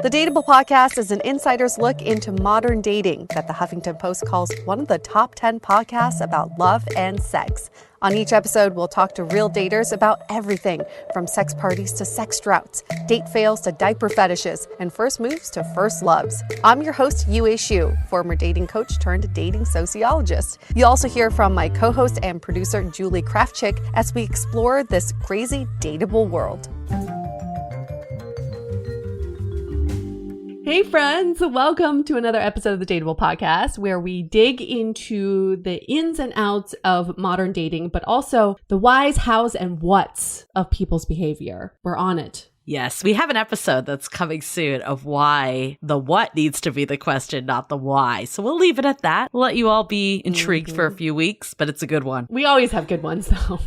The Dateable podcast is an insider's look into modern dating that the Huffington Post calls one of the top 10 podcasts about love and sex. On each episode, we'll talk to real daters about everything from sex parties to sex droughts, date fails to diaper fetishes, and first moves to first loves. I'm your host, Yue Xu, former dating coach turned dating sociologist. You'll also hear from my co-host and producer, Julie Krafchick, as we explore this crazy dateable world. Hey friends, welcome to another episode of the Dateable podcast where we dig into the ins and outs of modern dating, but also the whys, hows, and whats of people's behavior. We're on it. Yes, we have an episode that's coming soon of why the what needs to be the question, not the why. So we'll leave it at that. We'll let you all be intrigued for a few weeks, but it's a good one. We always have good ones, though.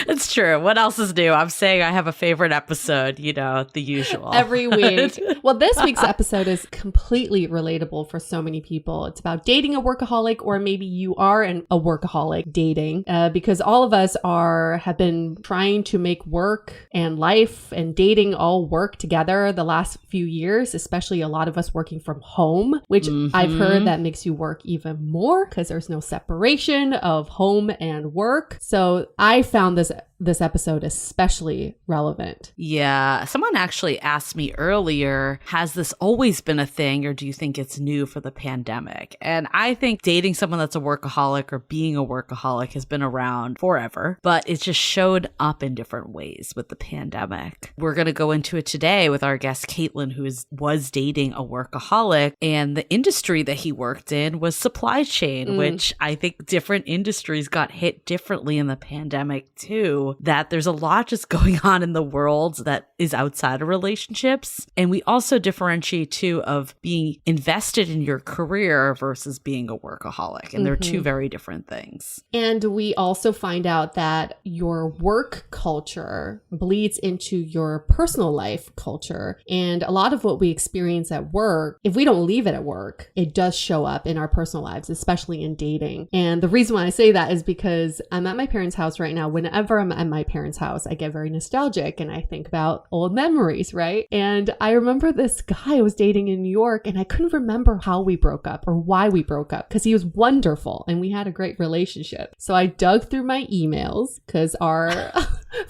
It's true. What else is new? I'm saying I have a favorite episode, you know, the usual. Every week. Well, this week's episode is completely relatable for so many people. It's about dating a workaholic, or maybe you are a workaholic dating, because all of us have been trying to make work and life and dating all work together the last few years, especially a lot of us working from home, which I've heard that makes you work even more because there's no separation of home and work. So I found this episode especially relevant. Yeah. Someone actually asked me earlier, has this always been a thing or do you think it's new for the pandemic? And I think dating someone that's a workaholic or being a workaholic has been around forever, but it just showed up in different ways with the pandemic. We're going to go into it today with our guest, Caitlin, who was dating a workaholic, and the industry that he worked in was supply chain, which I think different industries got hit differently in the pandemic too. That there's a lot just going on in the world that is outside of relationships. And we also differentiate too of being invested in your career versus being a workaholic. And they're two very different things. And we also find out that your work culture bleeds into your personal life culture. And a lot of what we experience at work, if we don't leave it at work, it does show up in our personal lives, especially in dating. And the reason why I say that is because I'm at my parents' house right now. Whenever I'm at my parents' house, I get very nostalgic and I think about old memories, right? And I remember this guy I was dating in New York, and I couldn't remember how we broke up or why we broke up because he was wonderful and we had a great relationship. So I dug through my emails because our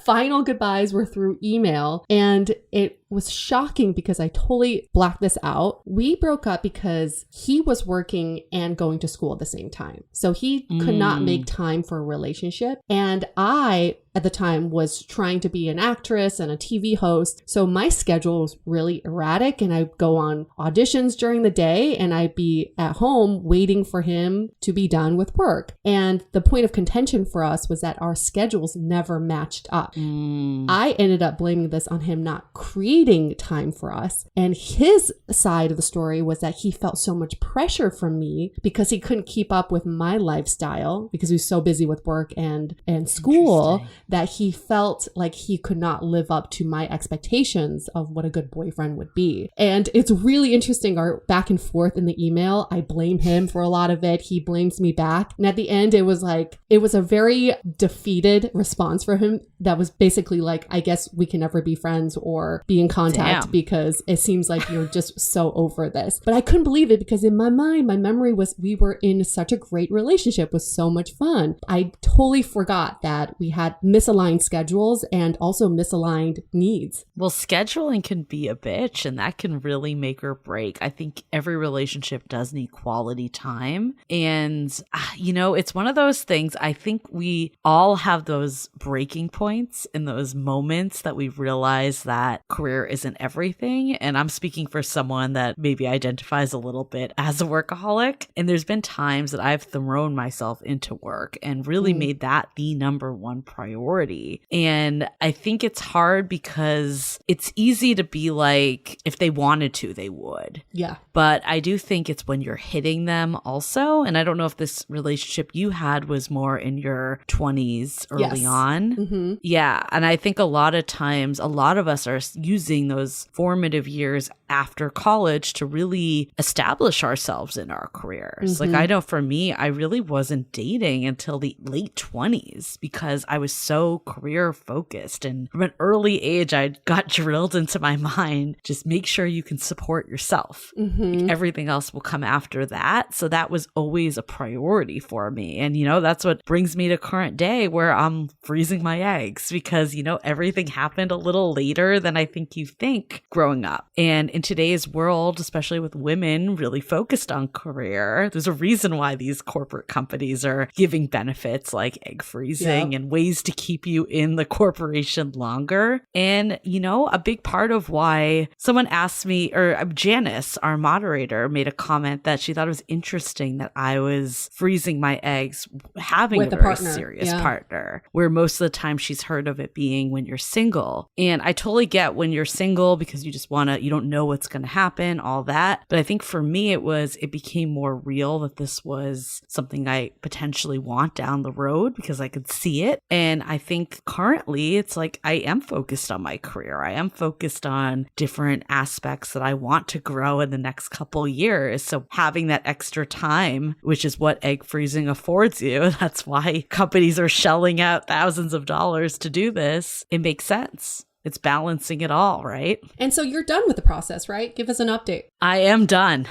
final goodbyes were through email, and it was shocking because I totally blacked this out. We broke up because he was working and going to school at the same time. So he could not make time for a relationship. And I, at the time, was trying to be an actress and a TV host. So my schedule was really erratic, and I'd go on auditions during the day and I'd be at home waiting for him to be done with work. And the point of contention for us was that our schedules never matched up. I ended up blaming this on him not creating time for us. And his side of the story was that he felt so much pressure from me because he couldn't keep up with my lifestyle because he was so busy with work and school that he felt like he could not live up to my expectations of what a good boyfriend would be. And it's really interesting, our back and forth in the email. I blame him for a lot of it. He blames me back. And at the end, it was a very defeated response for him that was basically like, I guess we can never be friends or be in contact because it seems like you're just so over this. But I couldn't believe it because in my mind, my memory was we were in such a great relationship with so much fun. I totally forgot that we had misaligned schedules and also misaligned needs. Well, scheduling can be a bitch, and that can really make or break. I think every relationship does need quality time. And, you know, it's one of those things. I think we all have those breaking points in those moments that we realize that career isn't everything. And I'm speaking for someone that maybe identifies a little bit as a workaholic. And there's been times that I've thrown myself into work and really made that the number one priority. And I think it's hard because it's easy to be like, if they wanted to, they would. Yeah. But I do think it's when you're hitting them also. And I don't know if this relationship you had was more in your 20s early on. Yeah. And I think a lot of times, a lot of us are using those formative years after college to really establish ourselves in our careers. Like, I know for me, I really wasn't dating until the late 20s because I was so career focused. And from an early age, I got drilled into my mind, just make sure you can support yourself. Like, everything else will come after that. So that was always a priority for me. And, that's what brings me to current day where I'm freezing my eggs because, everything happened a little later than I think you think growing up. And in today's world, especially with women really focused on career, there's a reason why these corporate companies are giving benefits like egg freezing and ways to keep you in the corporation longer. And, a big part of why someone asked me, or Janice, our moderator, made a comment that she thought it was interesting that I was freezing my eggs having with a very serious partner, where most of the time she's heard of it being when you're single. And I totally get when you're single because you just you don't know what's going to happen, all that. But I think for me, it became more real that this was something I potentially want down the road because I could see it. And I think currently it's like I am focused on my career. I am focused on different aspects that I want to grow in the next couple years. So having that extra time, which is what egg freezing affords you, that's why companies are shelling out thousands of dollars to do this. It makes sense. It's balancing it all, right? And so you're done with the process, right? Give us an update. I am done.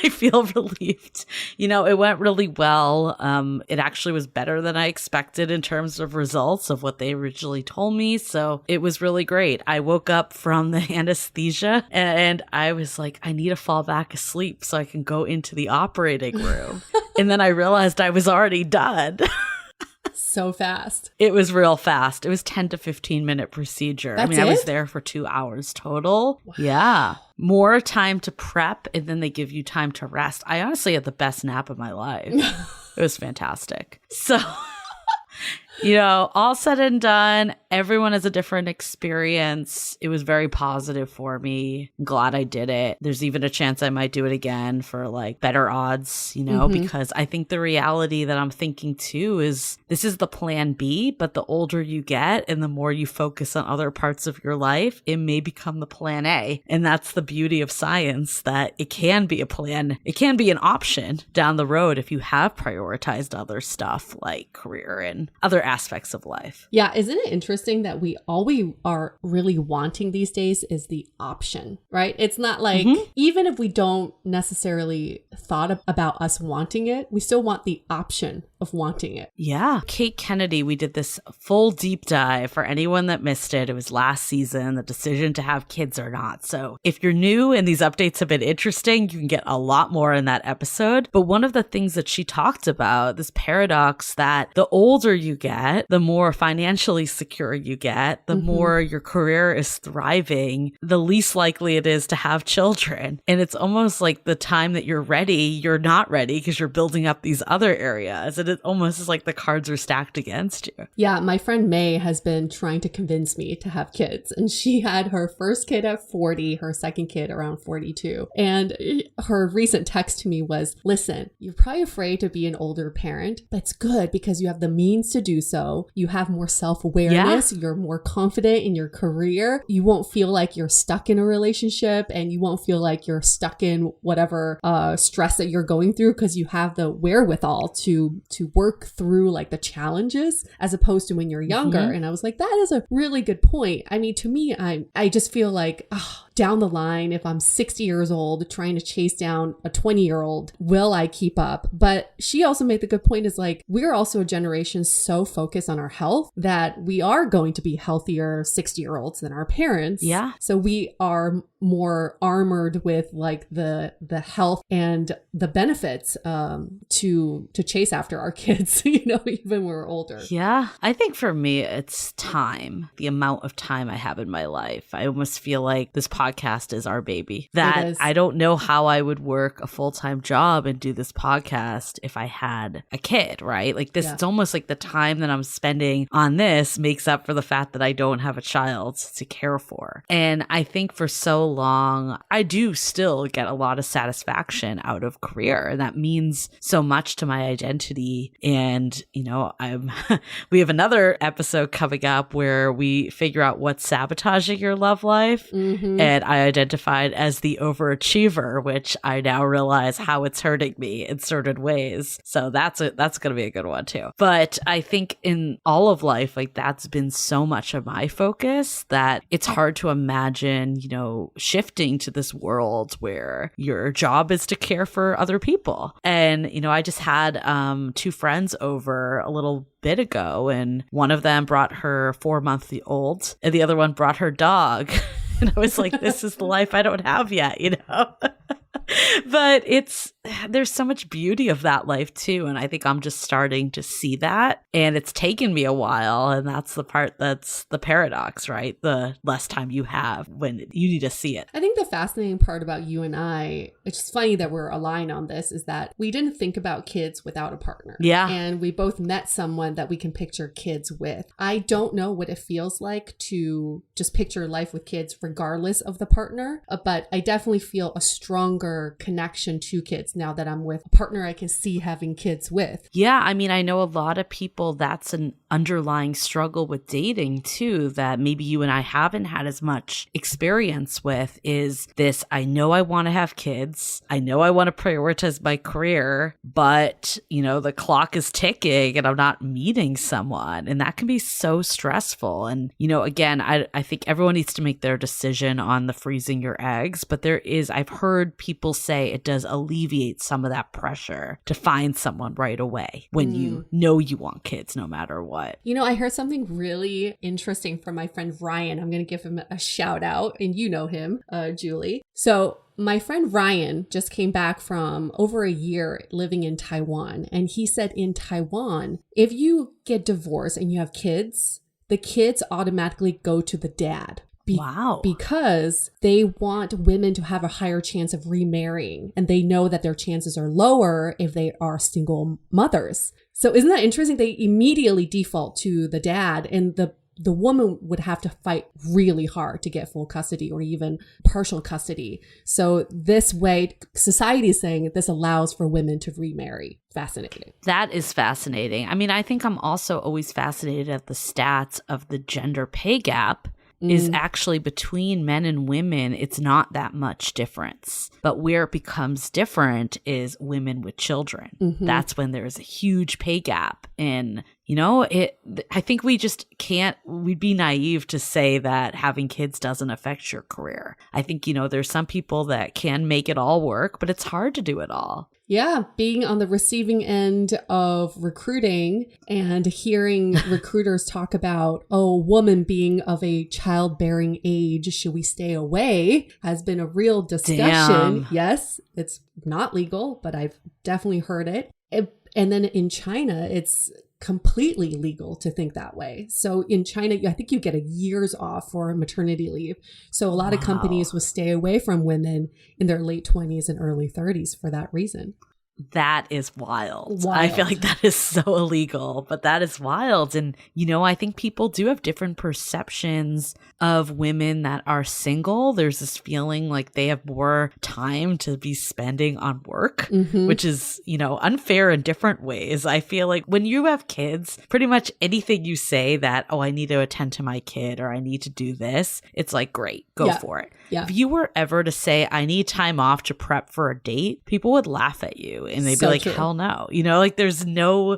I feel relieved. It went really well. It actually was better than I expected in terms of results of what they originally told me. So it was really great. I woke up from the anesthesia and I was like, I need to fall back asleep so I can go into the operating room. And then I realized I was already done. So fast. It was real fast. It was 10 to 15 minute procedure. That's I was there for 2 hours total. Wow. Yeah. More time to prep and then they give you time to rest. I honestly had the best nap of my life. It was fantastic. So, all said and done, everyone has a different experience. It was very positive for me. I'm glad I did it. There's even a chance I might do it again for like better odds, because I think the reality that I'm thinking too is this is the plan B, but the older you get and the more you focus on other parts of your life, it may become the plan A. And that's the beauty of science, that it can be a plan. It can be an option down the road if you have prioritized other stuff like career and other aspects of life. Yeah. Isn't it interesting that all we are really wanting these days is the option, right? It's not like, even if we don't necessarily thought about us wanting it, we still want the option of wanting it. Yeah. Kate Kennedy, we did this full deep dive for anyone that missed it. It was last season, the decision to have kids or not. So if you're new and these updates have been interesting, you can get a lot more in that episode. But one of the things that she talked about, this paradox that the older you get, the more financially secure you get, the more your career is thriving, the least likely it is to have children. And it's almost like the time that you're ready, you're not ready because you're building up these other areas. And it almost is like the cards are stacked against you. Yeah, my friend May has been trying to convince me to have kids. And she had her first kid at 40, her second kid around 42. And her recent text to me was, listen, you're probably afraid to be an older parent, but it's good because you have the means to do so. You have more self-awareness. You're more confident in your career. You won't feel like you're stuck in a relationship and you won't feel like you're stuck in whatever stress that you're going through because you have the wherewithal to work through like the challenges as opposed to when you're younger. And I was like, that is a really good point. I mean, to me, I just feel like, down the line, if I'm 60 years old trying to chase down a 20-year-old, will I keep up? But she also made the good point is like, we're also a generation so focused on our health that we are going to be healthier 60-year-olds than our parents. Yeah. So we are more armored with like the health and the benefits to chase after our kids, even when we're older. Yeah. I think for me, it's time, the amount of time I have in my life. I almost feel like this podcast podcast is our baby. That I don't know how I would work a full-time job and do this podcast if I had a kid, right? Like this, it's almost like the time that I'm spending on this makes up for the fact that I don't have a child to care for. And I think for so long, I do still get a lot of satisfaction out of career. And that means so much to my identity. And, you know, we have another episode coming up where we figure out what's sabotaging your love life. Mm-hmm. And I identified as the overachiever, which I now realize how it's hurting me in certain ways. So that's going to be a good one too. But I think in all of life, like that's been so much of my focus that it's hard to imagine, you know, shifting to this world where your job is to care for other people. And, you know, I just had 2 friends over a little bit ago, and one of them brought her 4-month-old and the other one brought her dog. And I was like, this is the life I don't have yet, you know? But there's so much beauty of that life too. And I think I'm just starting to see that. And it's taken me a while. And that's the part that's the paradox, right? The less time you have when you need to see it. I think the fascinating part about you and I, it's just funny that we're aligned on this, is that we didn't think about kids without a partner. Yeah. And we both met someone that we can picture kids with. I don't know what it feels like to just picture life with kids regardless of the partner, but I definitely feel a stronger connection to kids now that I'm with a partner I can see having kids with. Yeah, I mean, I know a lot of people, that's an underlying struggle with dating too, that maybe you and I haven't had as much experience with, is this: I know I want to have kids, I know I want to prioritize my career, but you know, the clock is ticking and I'm not meeting someone, and that can be so stressful. And you know, again, I think everyone needs to make their decision on the freezing your eggs, but I've heard people say it does alleviate some of that pressure to find someone right away when you know you want kids no matter what. You know, I heard something really interesting from my friend Ryan. I'm going to give him a shout out, and you know him, Julie. So my friend Ryan just came back from over a year living in Taiwan. And he said in Taiwan, if you get divorced and you have kids, the kids automatically go to the dad. Wow. Because they want women to have a higher chance of remarrying, and they know that their chances are lower if they are single mothers. So isn't that interesting? They immediately default to the dad, and the woman would have to fight really hard to get full custody or even partial custody. So this way, society is saying this allows for women to remarry. Fascinating. That is fascinating. I mean, I think I'm also always fascinated at the stats of the gender pay gap. Is actually between men and women, it's not that much difference. But where it becomes different is women with children. Mm-hmm. That's when there's a huge pay gap. And, you know, I think we just we'd be naive to say that having kids doesn't affect your career. I think, you know, there's some people that can make it all work, but it's hard to do it all. Yeah, being on the receiving end of recruiting and hearing recruiters talk about, oh, woman being of a childbearing age, should we stay away, has been a real discussion. Damn. Yes, it's not legal, but I've definitely heard it. And then in China, it's completely legal to think that way. So in China, I think you get a year's off for maternity leave. So a lot of companies will stay away from women in their late 20s and early 30s for that reason. That is wild. I feel like that is so illegal, but that is wild. And, you know, I think people do have different perceptions of women that are single. There's this feeling like they have more time to be spending on work, which is, you know, unfair in different ways. I feel like when you have kids, pretty much anything you say that, oh, I need to attend to my kid or I need to do this, it's like, great, go for it. Yeah. If you were ever to say, I need time off to prep for a date, people would laugh at you and they'd be like, true. Hell no. You know, like there's no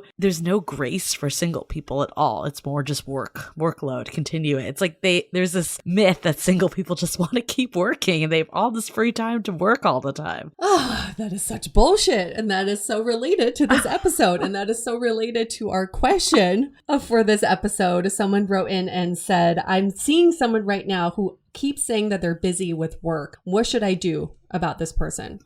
grace for single people at all. It's more just workload, continue it. It's like there's this myth that single people just want to keep working and they have all this free time to work all the time. Oh, that is such bullshit. And that is so related to this episode. And that is so related to our question for this episode. Someone wrote in and said, I'm seeing someone right now who keeps saying that they're busy with work. What should I do about this person?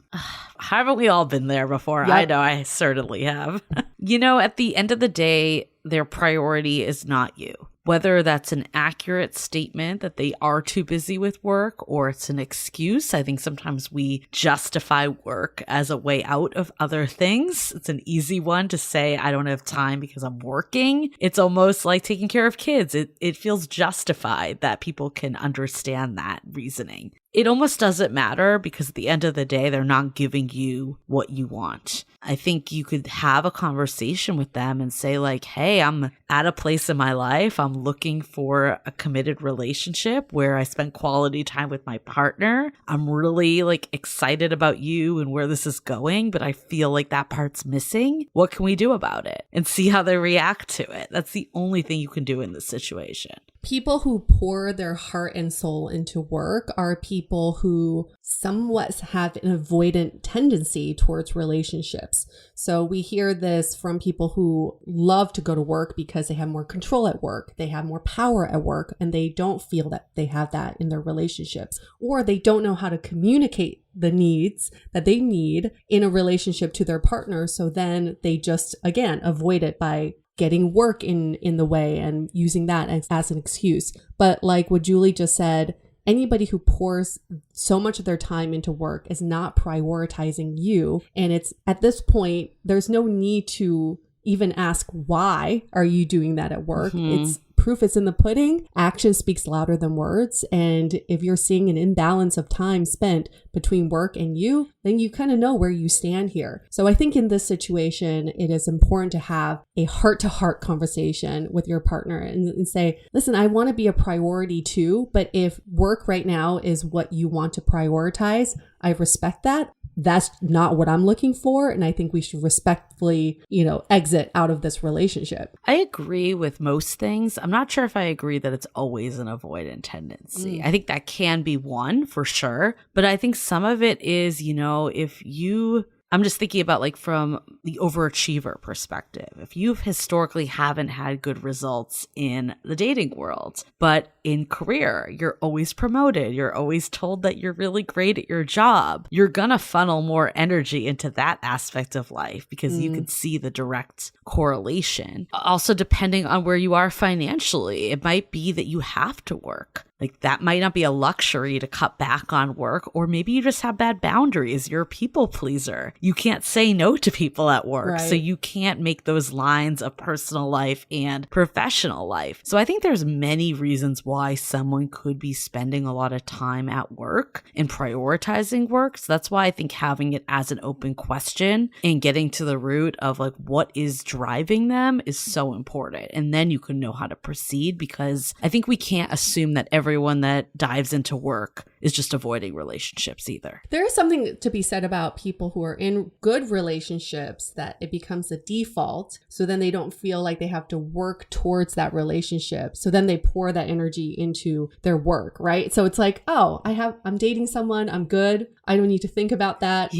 Haven't we all been there before? Yep. I know I certainly have. You know, at the end of the day, their priority is not you. whether that's an accurate statement that they are too busy with work or it's an excuse. I think sometimes we justify work as a way out of other things. It's an easy one to say, I don't have time because I'm working. It's almost like taking care of kids. It feels justified that people can understand that reasoning. It almost doesn't matter because at the end of the day, they're not giving you what you want. I think you could have a conversation with them and say like, hey, I'm at a place in my life. I'm looking for a committed relationship where I spend quality time with my partner. I'm really like excited about you and where this is going, but I feel like that part's missing. What can we do about it? And see how they react to it. That's the only thing you can do in this situation. People who pour their heart and soul into work are people who somewhat have an avoidant tendency towards relationships. So we hear this from people who love to go to work because they have more control at work, they have more power at work, and they don't feel that they have that in their relationships, or they don't know how to communicate the needs that they need in a relationship to their partner. So then they just, again, avoid it by getting work in the way and using that as an excuse. But like what Julie just said, anybody who pours so much of their time into work is not prioritizing you. And it's at this point, there's no need to even ask, why are you doing that at work? It's proof is in the pudding. Action speaks louder than words. And if you're seeing an imbalance of time spent between work and you, then you kind of know where you stand here. So I think in this situation, it is important to have a heart-to-heart conversation with your partner and say, listen, I want to be a priority too, but if work right now is what you want to prioritize, I respect that. That's not what I'm looking for. And I think we should respectfully, exit out of this relationship. I agree with most things. I'm not sure if I agree that it's always an avoidant tendency. I think that can be one for sure. But I think some of it is, I'm just thinking about like from the overachiever perspective. If you historically haven't had good results in the dating world, but in career, you're always promoted, you're always told that you're really great at your job, you're gonna funnel more energy into that aspect of life because you can see the direct correlation. Also, depending on where you are financially, it might be that you have to work. Like that might not be a luxury to cut back on work, or maybe you just have bad boundaries. You're a people pleaser. You can't say no to people at work. Right. So you can't make those lines of personal life and professional life. So I think there's many reasons why someone could be spending a lot of time at work and prioritizing work. So that's why I think having it as an open question and getting to the root of like what is driving them is so important. And then you can know how to proceed, because I think we can't assume that everyone that dives into work is just avoiding relationships either. There is something to be said about people who are in good relationships that it becomes a default. So then they don't feel like they have to work towards that relationship. So then they pour that energy into their work, right? So it's like, oh, I'm dating someone, I'm good. I don't need to think about that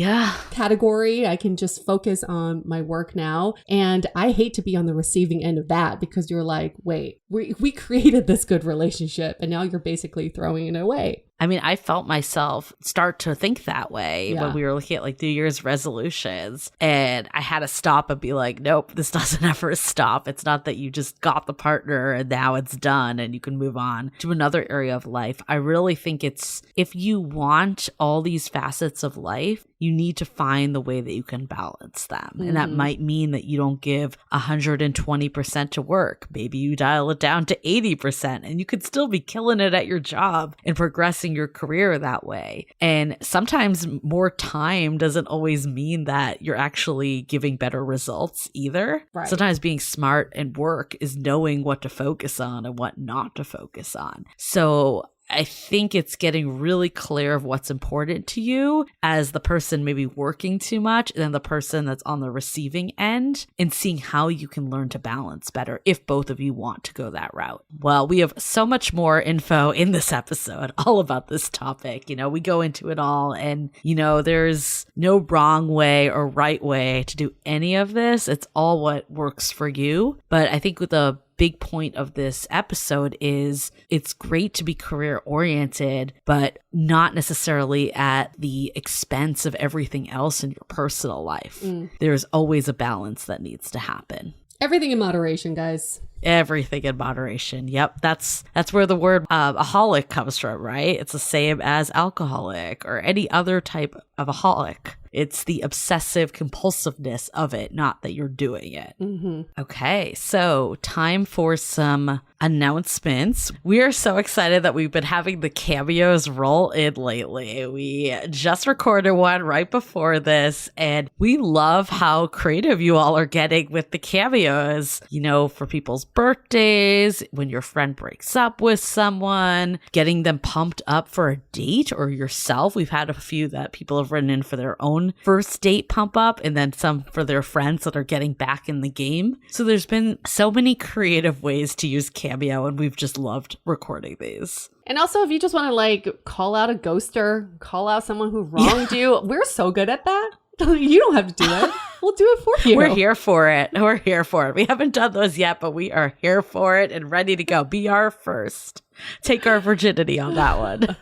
category. I can just focus on my work now. And I hate to be on the receiving end of that, because you're like, wait, we created this good relationship and now you're basically throwing it away. I mean, I felt myself start to think that way when we were looking at like New Year's resolutions, and I had to stop and be like, nope, this doesn't ever stop. It's not that you just got the partner and now it's done and you can move on to another area of life. I really think it's, if you want all these facets of life, you need to find the way that you can balance them. And that might mean that you don't give 120% to work. Maybe you dial it down to 80% and you could still be killing it at your job and progressing your career that way. And sometimes more time doesn't always mean that you're actually giving better results either. Right. Sometimes being smart and work is knowing what to focus on and what not to focus on. So I think it's getting really clear of what's important to you as the person maybe working too much and then the person that's on the receiving end, and seeing how you can learn to balance better if both of you want to go that route. Well, we have so much more info in this episode all about this topic. We go into it all, and, there's no wrong way or right way to do any of this. It's all what works for you. But I think with the big point of this episode is it's great to be career oriented, but not necessarily at the expense of everything else in your personal life. There's always a balance that needs to happen. Everything in moderation, guys. Everything in moderation. Yep. That's where the word aholic comes from, right? It's the same as alcoholic or any other type of aholic. It's the obsessive compulsiveness of it, not that you're doing it. Mm-hmm. Okay, so time for some announcements. We are so excited that we've been having the cameos roll in lately. We just recorded one right before this, and we love how creative you all are getting with the cameos. You know, for people's birthdays, when your friend breaks up with someone, getting them pumped up for a date or yourself. We've had a few that people have written in for their own first date pump up, and then some for their friends that are getting back in the game. So there's been so many creative ways to use Cameo, and we've just loved recording these. And also, if you just want to like call out a ghoster, call out someone who wronged you, we're so good at that. You don't have to do it. We'll do it for you. We're here for it. We're here for it. We haven't done those yet, but we are here for it and ready to go. Be our first. Take our virginity on that one.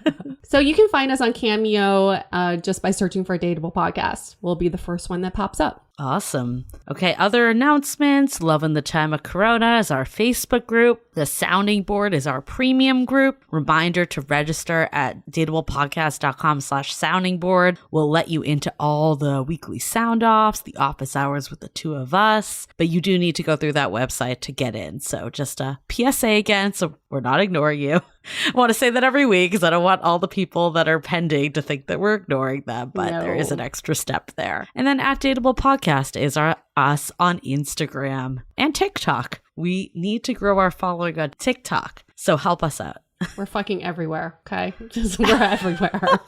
So you can find us on Cameo just by searching for Dateable Podcast. We'll be the first one that pops up. Awesome. Okay, other announcements. Loving the Time of Corona is our Facebook group. The Sounding Board is our premium group. Reminder to register at dateablepodcast.com/sounding board. We'll let you into all the weekly sound offs, the office hours with the two of us, but you do need to go through that website to get in. So just a PSA again, so we're not ignoring you. I want to say that every week because I don't want all the people that are pending to think that we're ignoring them, but there is an extra step there. And then at Dateable Podcast is us on Instagram and TikTok. We need to grow our following on TikTok, so help us out. We're fucking everywhere, okay? We're everywhere.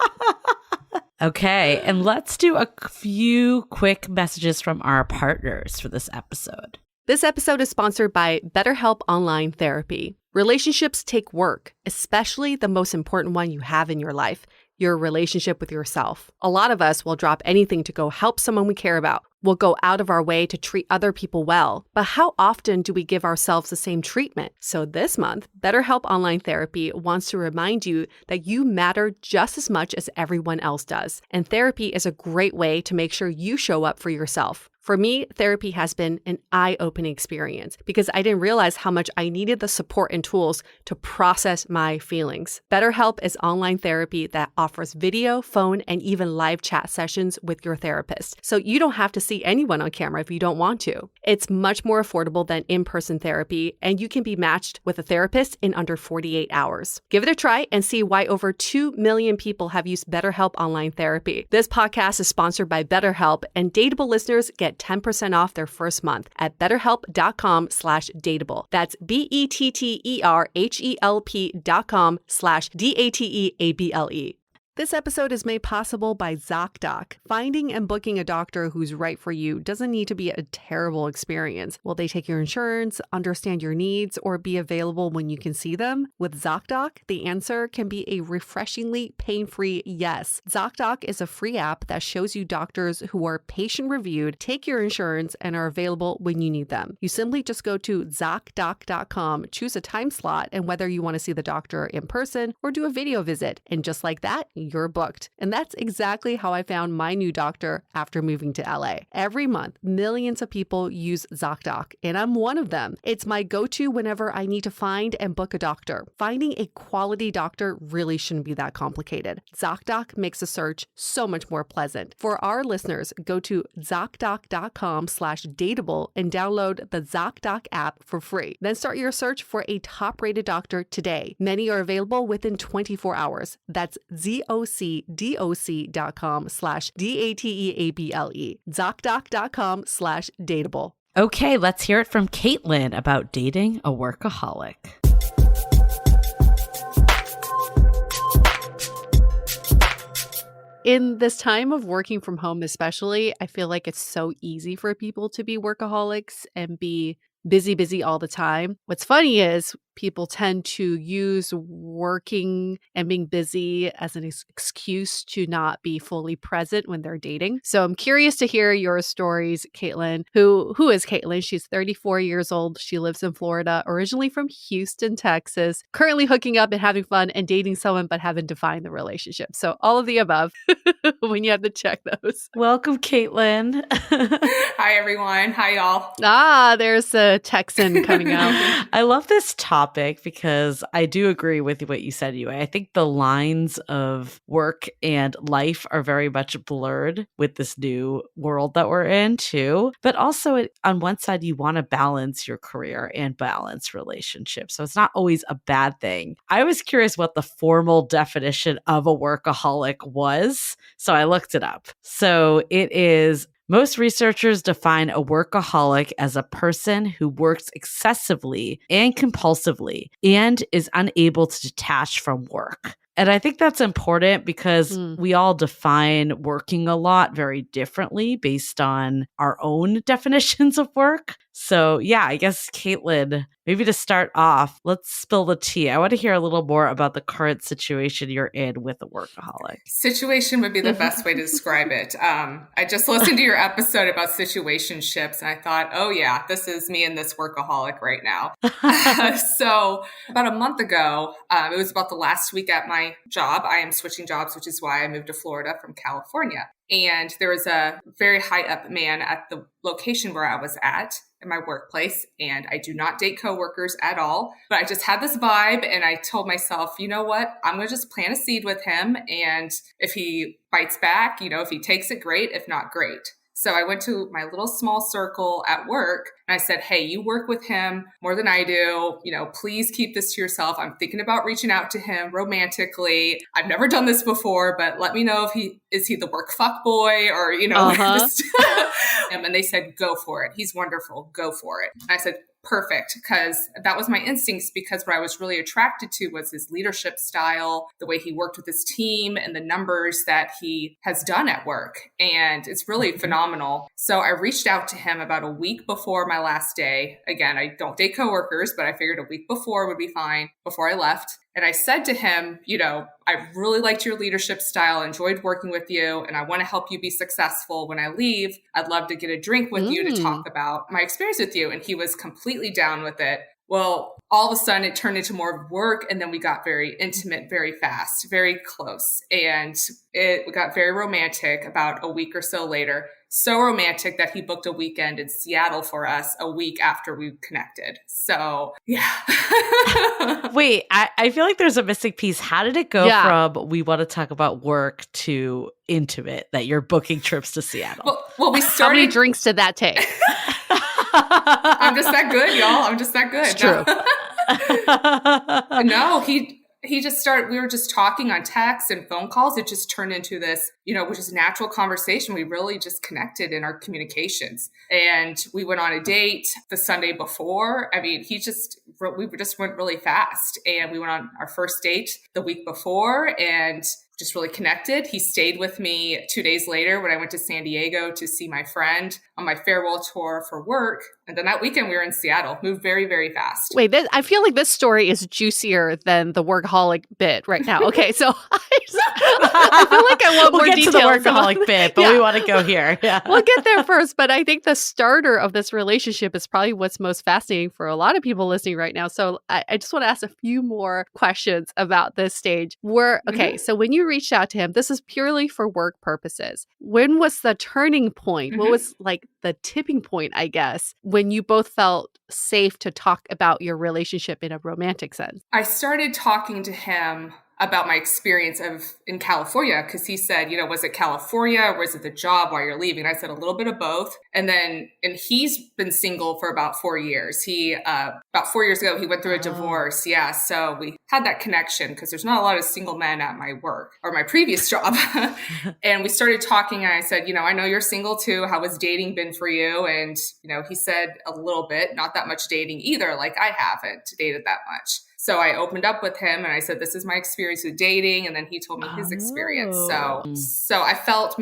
Okay, and let's do a few quick messages from our partners for this episode. This episode is sponsored by Betterhelp Online Therapy. Relationships take work, especially the most important one you have in your life, your relationship with yourself. A lot of us will drop anything to go help someone we care about. We'll go out of our way to treat other people well. But how often do we give ourselves the same treatment? So this month, BetterHelp Online Therapy wants to remind you that you matter just as much as everyone else does. And therapy is a great way to make sure you show up for yourself. For me, therapy has been an eye-opening experience because I didn't realize how much I needed the support and tools to process my feelings. BetterHelp is online therapy that offers video, phone, and even live chat sessions with your therapist. So you don't have to see anyone on camera if you don't want to. It's much more affordable than in-person therapy, and you can be matched with a therapist in under 48 hours. Give it a try and see why over 2 million people have used BetterHelp Online Therapy. This podcast is sponsored by BetterHelp, and Dateable listeners get 10% off their first month at betterhelp.com/dateable. That's BetterHelp.com/DATEABLE. This episode is made possible by ZocDoc. Finding and booking a doctor who's right for you doesn't need to be a terrible experience. Will they take your insurance, understand your needs, or be available when you can see them? With ZocDoc, the answer can be a refreshingly pain-free yes. ZocDoc is a free app that shows you doctors who are patient-reviewed, take your insurance, and are available when you need them. You simply just go to ZocDoc.com, choose a time slot, and whether you want to see the doctor in person or do a video visit. And just like that, you're booked. And that's exactly how I found my new doctor after moving to LA. Every month, millions of people use ZocDoc, and I'm one of them. It's my go-to whenever I need to find and book a doctor. Finding a quality doctor really shouldn't be that complicated. ZocDoc makes the search so much more pleasant. For our listeners, go to ZocDoc.com/dateable and download the ZocDoc app for free. Then start your search for a top-rated doctor today. Many are available within 24 hours. That's ZocDoc.com/DATEABLE. ZocDoc.com/dateable. Okay, let's hear it from Caitlin about dating a workaholic. In this time of working from home especially, I feel like it's so easy for people to be workaholics and be busy all the time. What's funny is people tend to use working and being busy as an excuse to not be fully present when they're dating. So I'm curious to hear your stories, Caitlin. Who is Caitlin? She's 34 years old. She lives in Florida, originally from Houston, Texas, currently hooking up and having fun and dating someone, but haven't defined the relationship. So all of the above when you have to check those. Welcome, Caitlin. Hi, everyone. Hi, y'all. There's the Texan coming out. I love this topic because I do agree with what you said, Yue. I think the lines of work and life are very much blurred with this new world that we're in too. But also on one side, you want to balance your career and balance relationships. So it's not always a bad thing. I was curious what the formal definition of a workaholic was. So I looked it up. So it is most researchers define a workaholic as a person who works excessively and compulsively and is unable to detach from work. And I think that's important because we all define working a lot very differently based on our own definitions of work. So yeah, I guess Caitlin, maybe to start off, let's spill the tea. I want to hear a little more about the current situation you're in with a workaholic. Situation would be the best way to describe it. I just listened to your episode about situationships and I thought, oh yeah, this is me and this workaholic right now. So about a month ago, it was about the last week at my job. I am switching jobs, which is why I moved to Florida from California. And there was a very high up man at the location where I was at in my workplace. And I do not date coworkers at all, but I just had this vibe. And I told myself, you know what? I'm going to just plant a seed with him. And if he bites back, if he takes it, great. If not, great. So I went to my little small circle at work and I said, hey, you work with him more than I do. Please keep this to yourself. I'm thinking about reaching out to him romantically. I've never done this before, but let me know if is he the work fuck boy or, and they said, go for it. He's wonderful. Go for it. And I said, perfect, because that was my instincts, because what I was really attracted to was his leadership style, the way he worked with his team and the numbers that he has done at work. And it's really phenomenal. So I reached out to him about a week before my last day. Again, I don't date coworkers, but I figured a week before would be fine before I left. And I said to him, I really liked your leadership style, enjoyed working with you, and I want to help you be successful. When I leave, I'd love to get a drink with you to talk about my experience with you. And he was completely down with it. Well, all of a sudden it turned into more work, and then we got very intimate, very fast, very close. And it got very romantic about a week or so later. So romantic that he booked a weekend in Seattle for us a week after we connected. So, yeah. Wait, I feel like there's a missing piece. How did it go from we want to talk about work to intimate, that you're booking trips to Seattle? Well, we started. How many drinks did that take? I'm just that good, y'all. I'm just that good. It's true. No, he just started, we were just talking on texts and phone calls. It just turned into this, which is natural conversation. We really just connected in our communications. And we went on a date the Sunday before. I mean, we just went really fast. And we went on our first date the week before and just really connected. He stayed with me 2 days later when I went to San Diego to see my friend on my farewell tour for work. And then that weekend we were in Seattle, moved very, very fast. Wait, I feel like this story is juicier than the workaholic bit right now. Okay, so I feel like I want more details. We'll get to the workaholic bit, but we want to go here. Yeah. We'll get there first, but I think the starter of this relationship is probably what's most fascinating for a lot of people listening right now. So I just want to ask a few more questions about this stage. So when you reached out to him, this is purely for work purposes. When was the turning point? What was like the tipping point, I guess, when you both felt safe to talk about your relationship in a romantic sense? I started talking to him about my experience in California, because he said, was it California or was it the job while you're leaving? And I said a little bit of both. And he's been single for about 4 years. About 4 years ago, he went through a divorce. Yeah. So we had that connection because there's not a lot of single men at my work or my previous job. And we started talking and I said, I know you're single too. How has dating been for you? And, he said a little bit, not that much dating either. Like I haven't dated that much. So I opened up with him and I said, this is my experience with dating. And then he told me his experience. So I felt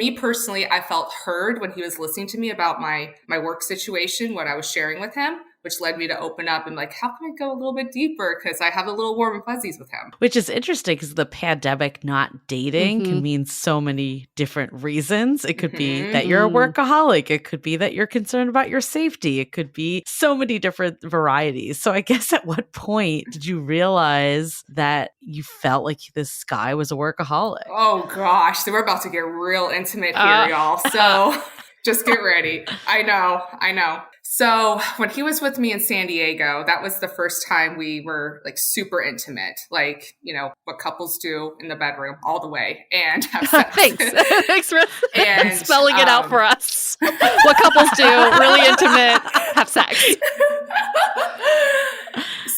heard when he was listening to me about my work situation, what I was sharing with him, which led me to open up and like, how can I go a little bit deeper? Because I have a little warm and fuzzies with him. Which is interesting because the pandemic not dating can mean so many different reasons. It could be that you're a workaholic. It could be that you're concerned about your safety. It could be so many different varieties. So I guess at what point did you realize that you felt like this guy was a workaholic? Oh gosh. So we're about to get real intimate here, y'all. So Just get ready. I know. So when he was with me in San Diego, that was the first time we were like super intimate, like, you know, what couples do in the bedroom all the way and have sex. Thanks for and, spelling it out for us. What couples do, really intimate, have sex.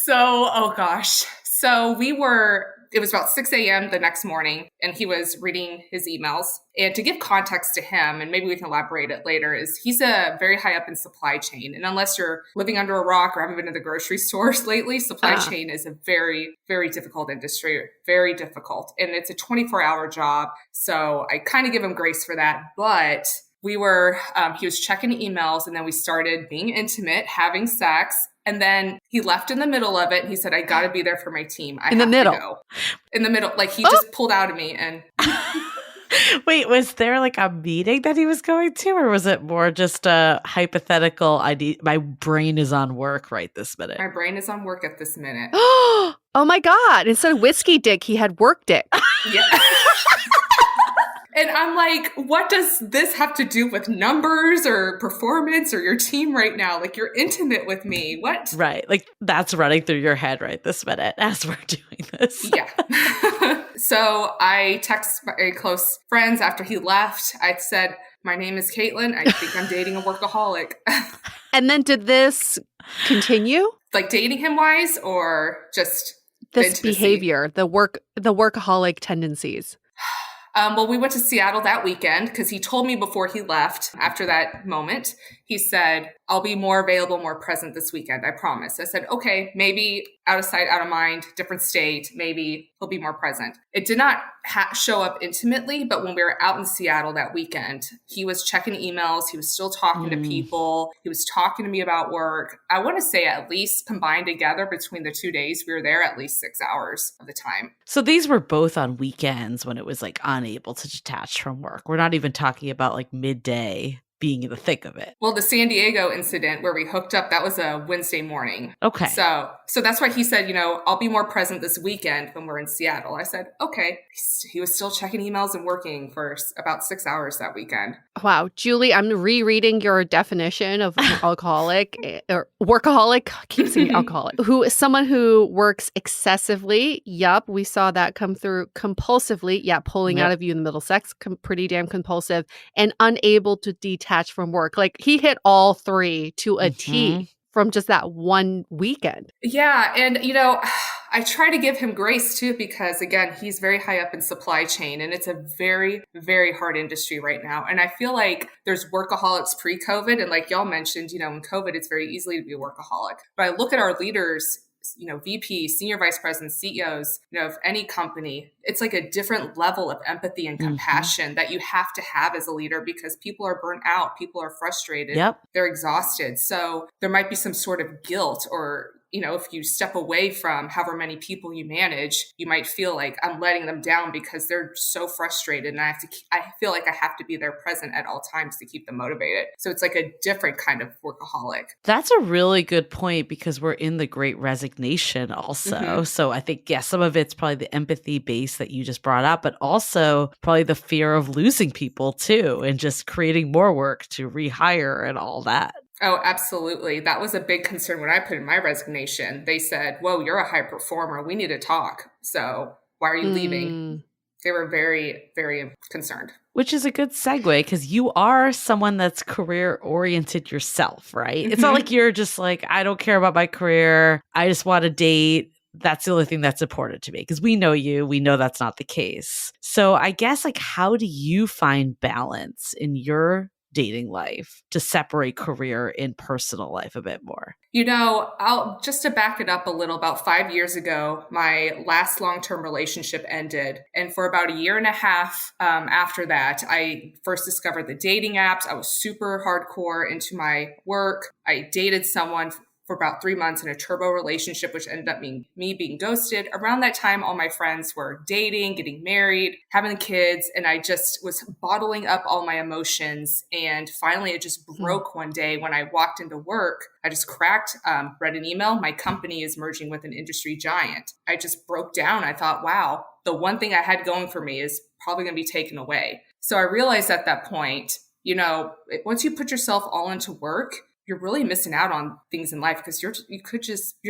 So, oh gosh. So it was about 6 a.m. the next morning, and he was reading his emails. And to give context to him, and maybe we can elaborate it later, is he's a very high up in supply chain. And unless you're living under a rock or haven't been to the grocery stores lately, supply chain is a very, very difficult industry, very difficult. And it's a 24-hour job. So I kind of give him grace for that. But he was checking emails, and then we started being intimate, having sex. And then he left in the middle of it, and he said, I got to be there for my team. I have to go. In the middle. Like, he just pulled out of me. And wait, was there like a meeting that he was going to, or was it more just a hypothetical idea? My brain is on work right this minute. My brain is on work at this minute. Oh my God. Instead of whiskey dick, he had work dick. Yeah. And I'm like, what does this have to do with numbers or performance or your team right now? Like, you're intimate with me. What? Right. Like, that's running through your head right this minute as we're doing this. Yeah. So I text my close friends after he left. I said, my name is Caitlin. I think I'm dating a workaholic. And then did this continue? Like dating him wise, or just this behavior, the workaholic tendencies? Well, we went to Seattle that weekend because he told me before he left, after that moment, he said, I'll be more available, more present this weekend. I promise. I said, okay, maybe out of sight, out of mind, different state. Maybe he'll be more present. It did not show up intimately, but when we were out in Seattle that weekend, he was checking emails. He was still talking to people. He was talking to me about work. I want to say at least combined together between the 2 days we were there, at least 6 hours of the time. So these were both on weekends when it was like unable to detach from work. We're not even talking about like midday being in the thick of it. Well, the San Diego incident where we hooked up, that was a Wednesday morning. Okay. So that's why he said, I'll be more present this weekend when we're in Seattle. I said, okay. He was still checking emails and working for about 6 hours that weekend. Wow. Julie, I'm rereading your definition of alcoholic or workaholic. I keep saying alcoholic. Who is someone who works excessively. Yup. We saw that come through. Compulsively. Yeah. Pulling out of you in the middle of sex. Pretty damn compulsive. And unable to detach from work. Like, he hit all three to a T from just that one weekend. Yeah. And, I try to give him grace too, because again, he's very high up in supply chain, and it's a very, very hard industry right now. And I feel like there's workaholics pre-COVID. And like y'all mentioned, in COVID, it's very easy to be a workaholic. But I look at our leaders, VP, senior vice presidents, CEOs, of any company, it's like a different level of empathy and compassion that you have to have as a leader, because people are burnt out. People are frustrated. Yep. They're exhausted. So there might be some sort of guilt, or if you step away from however many people you manage, you might feel like I'm letting them down because they're so frustrated, and I feel like I have to be there present at all times to keep them motivated. So it's like a different kind of workaholic. That's a really good point, because we're in the Great Resignation also. So I think, some of it's probably the empathy base that you just brought up, but also probably the fear of losing people too, and just creating more work to rehire and all that. Oh, absolutely. That was a big concern when I put in my resignation. They said, whoa, you're a high performer. We need to talk. So why are you leaving? They were very, very concerned. Which is a good segue, because you are someone that's career oriented yourself, right? It's not like you're just like, I don't care about my career. I just want to date. That's the only thing that's important to me, because we know you. We know that's not the case. So I guess, like, how do you find balance in your dating life to separate career and personal life a bit more? I'll just to back it up a little, about 5 years ago, my last long-term relationship ended. And for about a year and a half after that, I first discovered the dating apps. I was super hardcore into my work. I dated someone for about 3 months in a turbo relationship, which ended up being me being ghosted. Around that time, all my friends were dating, getting married, having kids, and I just was bottling up all my emotions. And finally, it just broke one day when I walked into work. I just cracked, read an email. My company is merging with an industry giant. I just broke down. I thought, wow, the one thing I had going for me is probably going to be taken away. So I realized at that point, once you put yourself all into work, you're really missing out on things in life because you're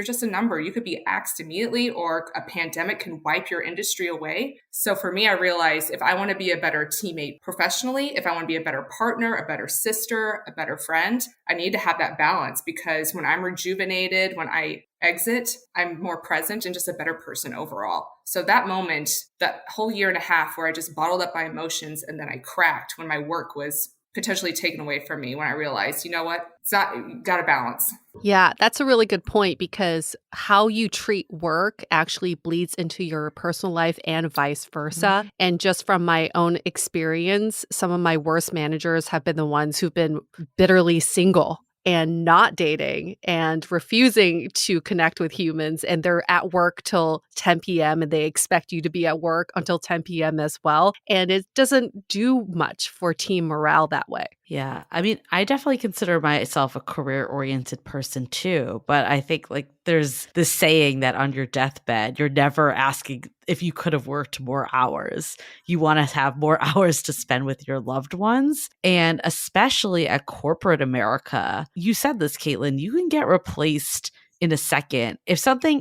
just a number. You could be axed immediately, or a pandemic can wipe your industry away. So for me, I realized if I want to be a better teammate professionally, if I want to be a better partner, a better sister, a better friend, I need to have that balance, because when I'm rejuvenated, when I exit, I'm more present and just a better person overall. So that moment, that whole year and a half where I just bottled up my emotions and then I cracked when my work was potentially taken away from me, when I realized, you know what, it's not, you got to balance. Yeah, that's a really good point, because how you treat work actually bleeds into your personal life and vice versa. And just from my own experience, some of my worst managers have been the ones who've been bitterly single and not dating and refusing to connect with humans. And they're at work till 10 p.m. and they expect you to be at work until 10 p.m. as well. And it doesn't do much for team morale that way. Yeah. I mean, I definitely consider myself a career-oriented person too, but I think like there's this saying that on your deathbed, you're never asking if you could have worked more hours. You want to have more hours to spend with your loved ones. And especially at corporate America, you said this, Caitlin, you can get replaced in a second. If something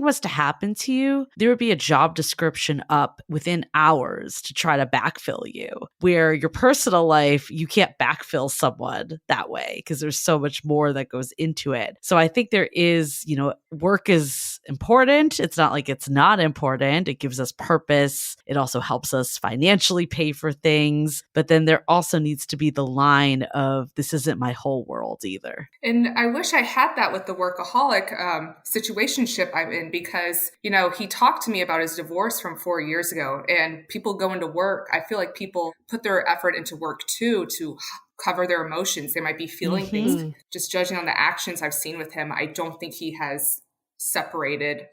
was to happen to you, there would be a job description up within hours to try to backfill you. Where your personal life, you can't backfill someone that way because there's so much more that goes into it. So I think there is, work is important. It's not like it's not important. It gives us purpose. It also helps us financially pay for things. But then there also needs to be the line of, this isn't my whole world either. And I wish I had that with the workaholic situationship I'm in, because, he talked to me about his divorce from 4 years ago, and people go into work. I feel like people put their effort into work too, to cover their emotions. They might be feeling things. Just judging on the actions I've seen with him, I don't think he has separated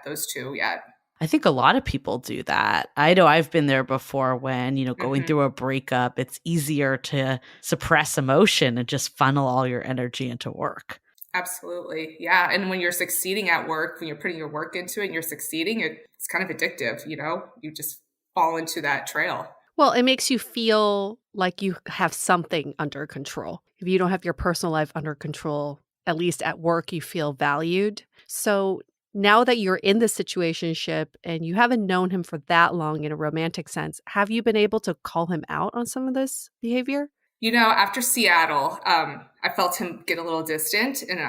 those two yet. I think a lot of people do that. I know I've been there before when, going through a breakup, it's easier to suppress emotion and just funnel all your energy into work. Absolutely. Yeah. And when you're succeeding at work, when you're putting your work into it and you're succeeding, it's kind of addictive, you just fall into that trail. Well, it makes you feel like you have something under control. If you don't have your personal life under control, at least at work, you feel valued. So now that you're in this situationship and you haven't known him for that long in a romantic sense, have you been able to call him out on some of this behavior? After Seattle, I felt him get a little distant, and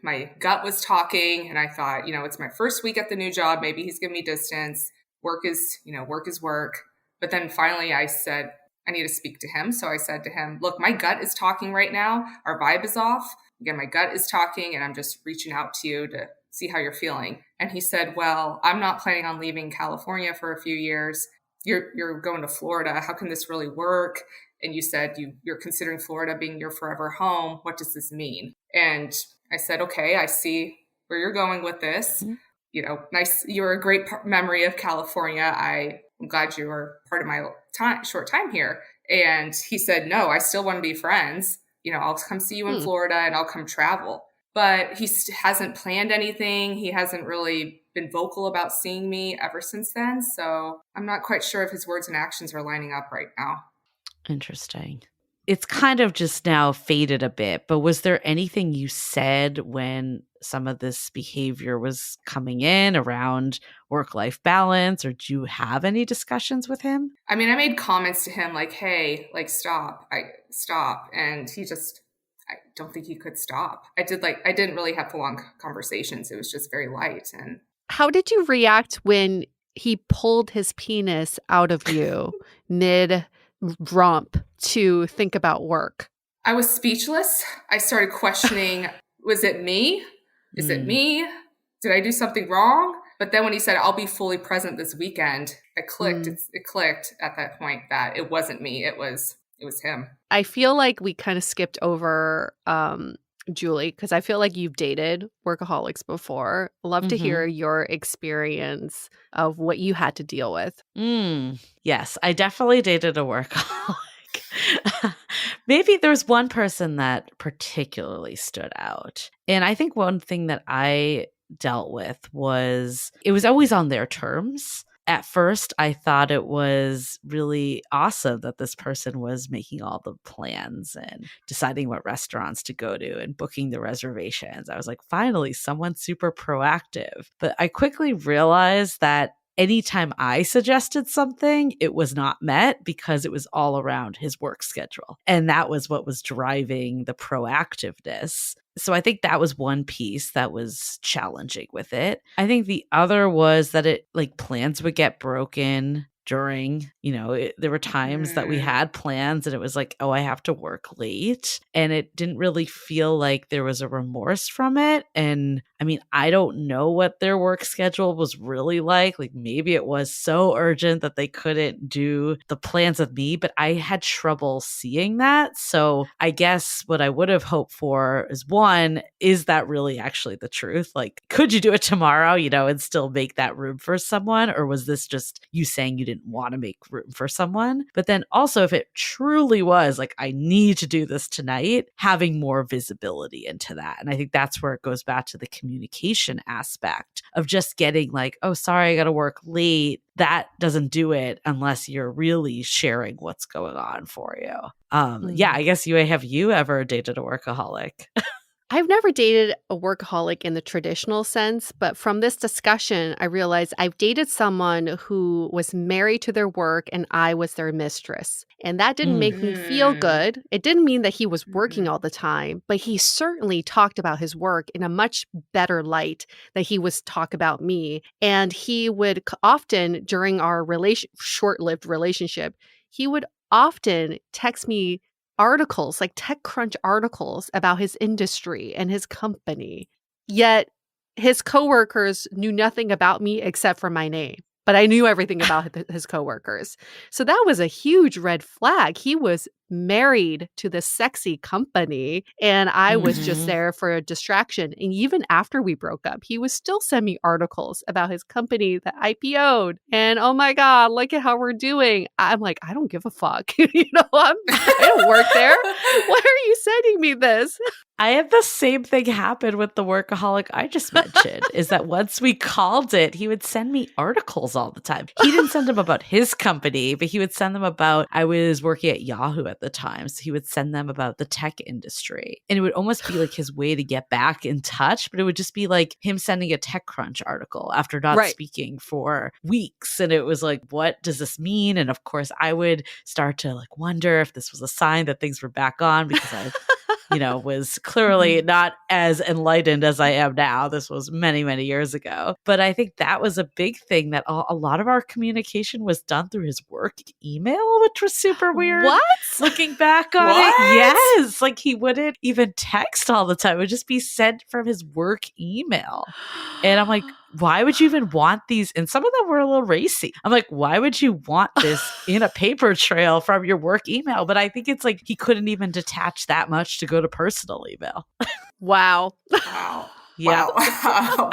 my gut was talking, and I thought, it's my first week at the new job. Maybe he's giving me distance. Work is work. But then finally I said, I need to speak to him. So I said to him, look, my gut is talking right now. Our vibe is off. Again, my gut is talking, and I'm just reaching out to you to see how you're feeling. And he said, well, I'm not planning on leaving California for a few years. You're going to Florida. How can this really work? And you said you're considering Florida being your forever home. What does this mean? And I said, okay, I see where you're going with this. Nice. You're a great memory of California. I'm glad you were part of my short time here. And he said, no, I still want to be friends. I'll come see you in Florida and I'll come travel. But he hasn't planned anything. He hasn't really been vocal about seeing me ever since then. So I'm not quite sure if his words and actions are lining up right now. Interesting. It's kind of just now faded a bit, but was there anything you said when some of this behavior was coming in around work-life balance, or do you have any discussions with him? I mean, I made comments to him like, hey, stop. And I don't think he could stop. I didn't really have full-on conversations. It was just very light. And how did you react when he pulled his penis out of you mid-romp to think about work? I was speechless. I started questioning, was it me? Is it me? Did I do something wrong? But then when he said, I'll be fully present this weekend, I clicked. It clicked at that point that it wasn't me. It was him. I feel like we kind of skipped over Julie, because I feel like you've dated workaholics before. Love to hear your experience of what you had to deal with. Yes, I definitely dated a workaholic. Maybe there was one person that particularly stood out. And I think one thing that I dealt with was it was always on their terms. At first, I thought it was really awesome that this person was making all the plans and deciding what restaurants to go to and booking the reservations. I was like, finally, someone super proactive. But I quickly realized that anytime I suggested something, it was not met because it was all around his work schedule. And that was what was driving the proactiveness. So I think that was one piece that was challenging with it. I think the other was that it like plans would get broken during, there were times that we had plans and it was like, oh, I have to work late. And it didn't really feel like there was a remorse from it. And I mean, I don't know what their work schedule was really like. Like maybe it was so urgent that they couldn't do the plans with me, but I had trouble seeing that. So I guess what I would have hoped for is one, is that really actually the truth? Like, could you do it tomorrow, and still make that room for someone? Or was this just you saying you didn't want to make room for someone? But then also, if it truly was like, I need to do this tonight, having more visibility into that. And I think that's where it goes back to the communication aspect of just getting like, oh, sorry, I got to work late. That doesn't do it unless you're really sharing what's going on for you. Yeah, I guess have you ever dated a workaholic? I've never dated a workaholic in the traditional sense, but from this discussion, I realized I've dated someone who was married to their work and I was their mistress. And that didn't make me feel good. It didn't mean that he was working all the time, but he certainly talked about his work in a much better light than he was talk about me. And he would often, during our short-lived relationship, he would often text me articles, like TechCrunch articles about his industry and his company. Yet his coworkers knew nothing about me except for my name. But I knew everything about his coworkers. So that was a huge red flag. He was married to this sexy company and I was just there for a distraction. And even after we broke up, he would still send me articles about his company that IPO'd. And oh my God, look at how we're doing. I'm like, I don't give a fuck. I don't work there. Why are you sending me this? I had the same thing happen with the workaholic I just mentioned, is that once we called it, he would send me articles all the time. He didn't send them about his company, but he would send them about, I was working at Yahoo at the time, so he would send them about the tech industry. And it would almost be like his way to get back in touch, but it would just be like him sending a TechCrunch article after not speaking for weeks. And it was like, what does this mean? And of course, I would start to like wonder if this was a sign that things were back on because I was clearly not as enlightened as I am now. This was many, many years ago. But I think that was a big thing, that a lot of our communication was done through his work email, which was super weird. What? Looking back on it. Yes. Like he wouldn't even text all the time. It would just be sent from his work email. And I'm like, why would you even want these? And some of them were a little racy. I'm like, why would you want this in a paper trail from your work email? But I think it's like he couldn't even detach that much to go to personal email. Wow. Yeah. Wow.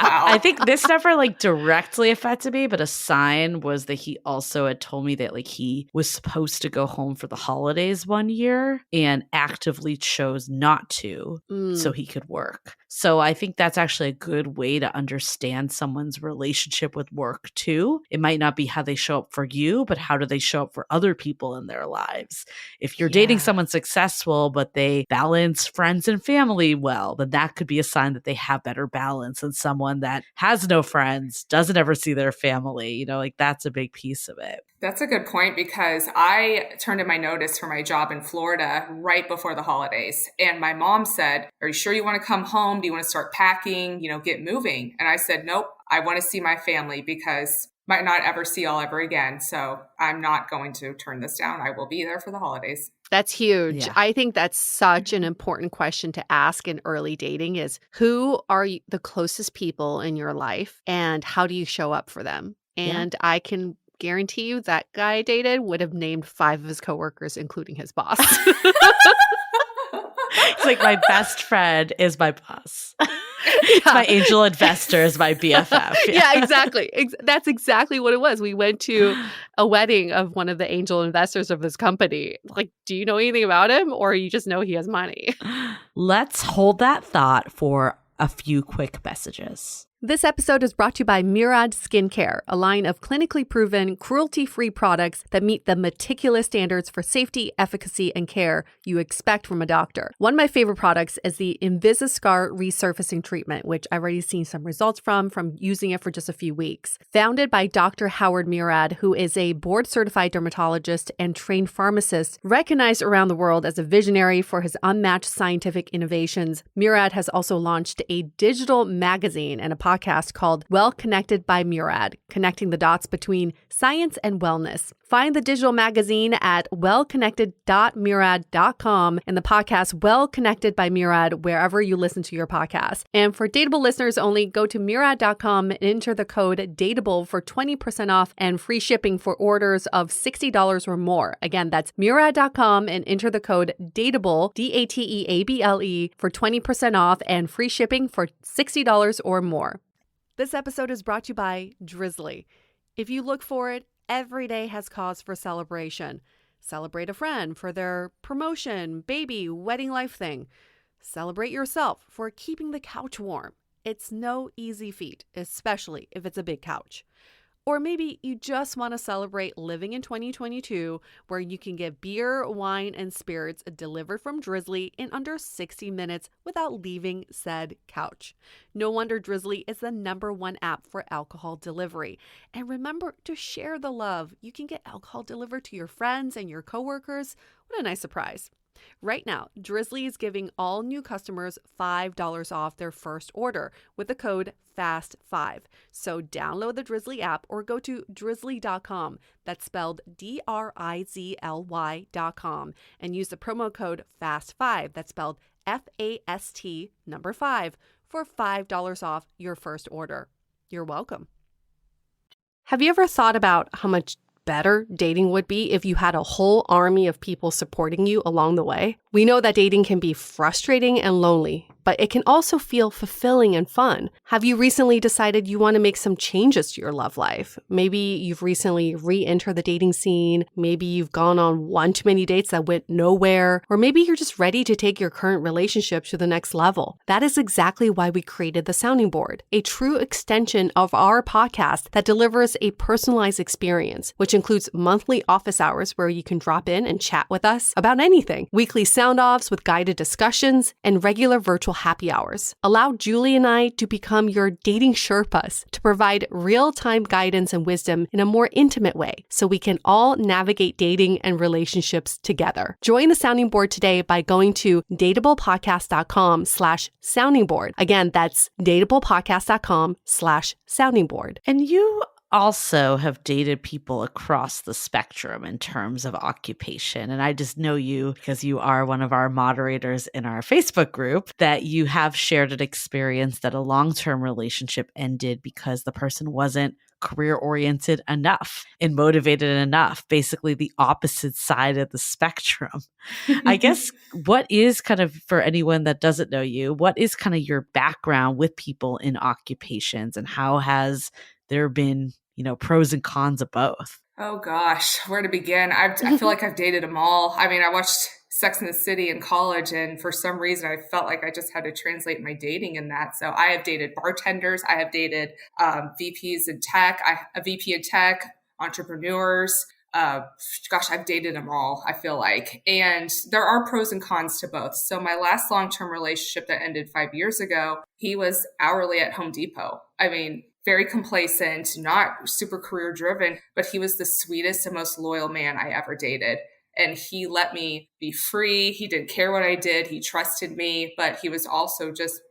I think this never like directly affected me, but a sign was that he also had told me that like he was supposed to go home for the holidays one year and actively chose not to so he could work. So I think that's actually a good way to understand someone's relationship with work too. It might not be how they show up for you, but how do they show up for other people in their lives? If you're dating someone successful, but they balance friends and family well, then that could be a sign that they have better balance than someone that has no friends, doesn't ever see their family. Like that's a big piece of it. That's a good point because I turned in my notice for my job in Florida right before the holidays. And my mom said, are you sure you want to come home? Do you want to start packing, get moving? And I said, nope, I want to see my family because I might not ever see y'all ever again. So I'm not going to turn this down. I will be there for the holidays. That's huge. Yeah. I think that's such an important question to ask in early dating is who are the closest people in your life and how do you show up for them? And I can guarantee you that guy I dated would have named 5 of his coworkers, including his boss. It's like my best friend is my boss. My angel investor is my BFF. Yeah, exactly. That's exactly what it was. We went to a wedding of one of the angel investors of this company. Like, do you know anything about him or you just know he has money? Let's hold that thought for a few quick messages. This episode is brought to you by Murad Skincare, a line of clinically proven, cruelty-free products that meet the meticulous standards for safety, efficacy, and care you expect from a doctor. One of my favorite products is the Invisascar Resurfacing Treatment, which I've already seen some results from using it for just a few weeks. Founded by Dr. Howard Murad, who is a board-certified dermatologist and trained pharmacist, recognized around the world as a visionary for his unmatched scientific innovations, Murad has also launched a digital magazine and a podcast called Well Connected by Murad, connecting the dots between science and wellness. Find the digital magazine at wellconnected.murad.com and the podcast Well Connected by Murad wherever you listen to your podcast. And for Dateable listeners only, go to murad.com and enter the code DATEABLE for 20% off and free shipping for orders of $60 or more. Again, that's murad.com and enter the code DATEABLE, DATEABLE, for 20% off and free shipping for $60 or more. This episode is brought to you by Drizzly. If you look for it, every day has cause for celebration. Celebrate a friend for their promotion, baby, wedding life thing. Celebrate yourself for keeping the couch warm. It's no easy feat, especially if it's a big couch. Or maybe you just want to celebrate living in 2022, where you can get beer, wine, and spirits delivered from Drizzly in under 60 minutes without leaving said couch. No wonder Drizzly is the #1 app for alcohol delivery. And remember to share the love. You can get alcohol delivered to your friends and your coworkers. What a nice surprise. Right now, Drizzly is giving all new customers $5 off their first order with the code FAST5. So download the Drizzly app or go to drizzly.com. That's spelled DRIZLY.com and use the promo code FAST5. That's spelled FAST 5 for $5 off your first order. You're welcome. Have you ever thought about how much better dating would be if you had a whole army of people supporting you along the way? We know that dating can be frustrating and lonely, but it can also feel fulfilling and fun. Have you recently decided you want to make some changes to your love life? Maybe you've recently re-entered the dating scene. Maybe you've gone on one too many dates that went nowhere. Or maybe you're just ready to take your current relationship to the next level. That is exactly why we created the Sounding Board, a true extension of our podcast that delivers a personalized experience, which includes monthly office hours where you can drop in and chat with us about anything, weekly sound-offs with guided discussions, and regular virtual happy hours. Allow Julie and I to become your dating Sherpas to provide real-time guidance and wisdom in a more intimate way so we can all navigate dating and relationships together. Join the Sounding Board today by going to dateablepodcast.com/sounding board. Again, that's dateablepodcast.com/sounding board. And you also have dated people across the spectrum in terms of occupation. And I just know you because you are one of our moderators in our Facebook group, that you have shared an experience that a long-term relationship ended because the person wasn't career-oriented enough and motivated enough, basically the opposite side of the spectrum. I guess what is kind of, for anyone that doesn't know you, what is kind of your background with people in occupations, and how has there been, pros and cons of both? Oh gosh, where to begin? I feel like I've dated them all. I mean, I watched Sex and the City in college, and for some reason I felt like I just had to translate my dating in that. So I have dated bartenders. I have dated VPs in tech. A VP in tech, entrepreneurs. I've dated them all, I feel like. And there are pros and cons to both. So my last long-term relationship that ended 5 years ago, he was hourly at Home Depot. I mean, very complacent, not super career driven, but he was the sweetest and most loyal man I ever dated. And he let me be free. He didn't care what I did. He trusted me, but he was also just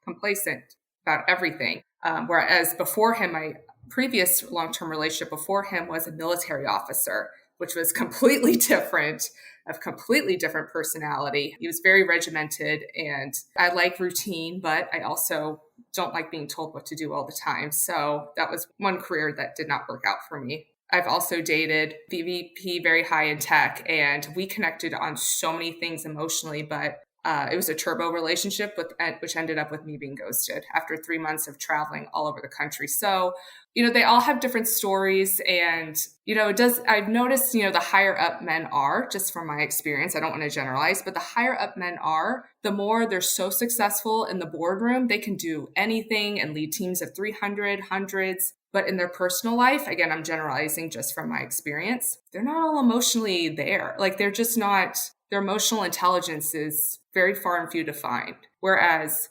complacent about everything. Whereas before him, my previous long-term relationship before him was a military officer, which was completely different, of completely different personality. He was very regimented, and I like routine, but I also don't like being told what to do all the time. So that was one career that did not work out for me. I've also dated the VP very high in tech, and we connected on so many things emotionally, but It was a turbo relationship which ended up with me being ghosted after 3 months of traveling all over the country. So, they all have different stories, and, I've noticed, the higher up men are, just from my experience, I don't want to generalize, but the higher up men are, the more they're so successful in the boardroom, they can do anything and lead teams of 300, hundreds. But in their personal life, again, I'm generalizing just from my experience, they're not all emotionally there. Like they're just not, their emotional intelligence is very far and few to find. Whereas,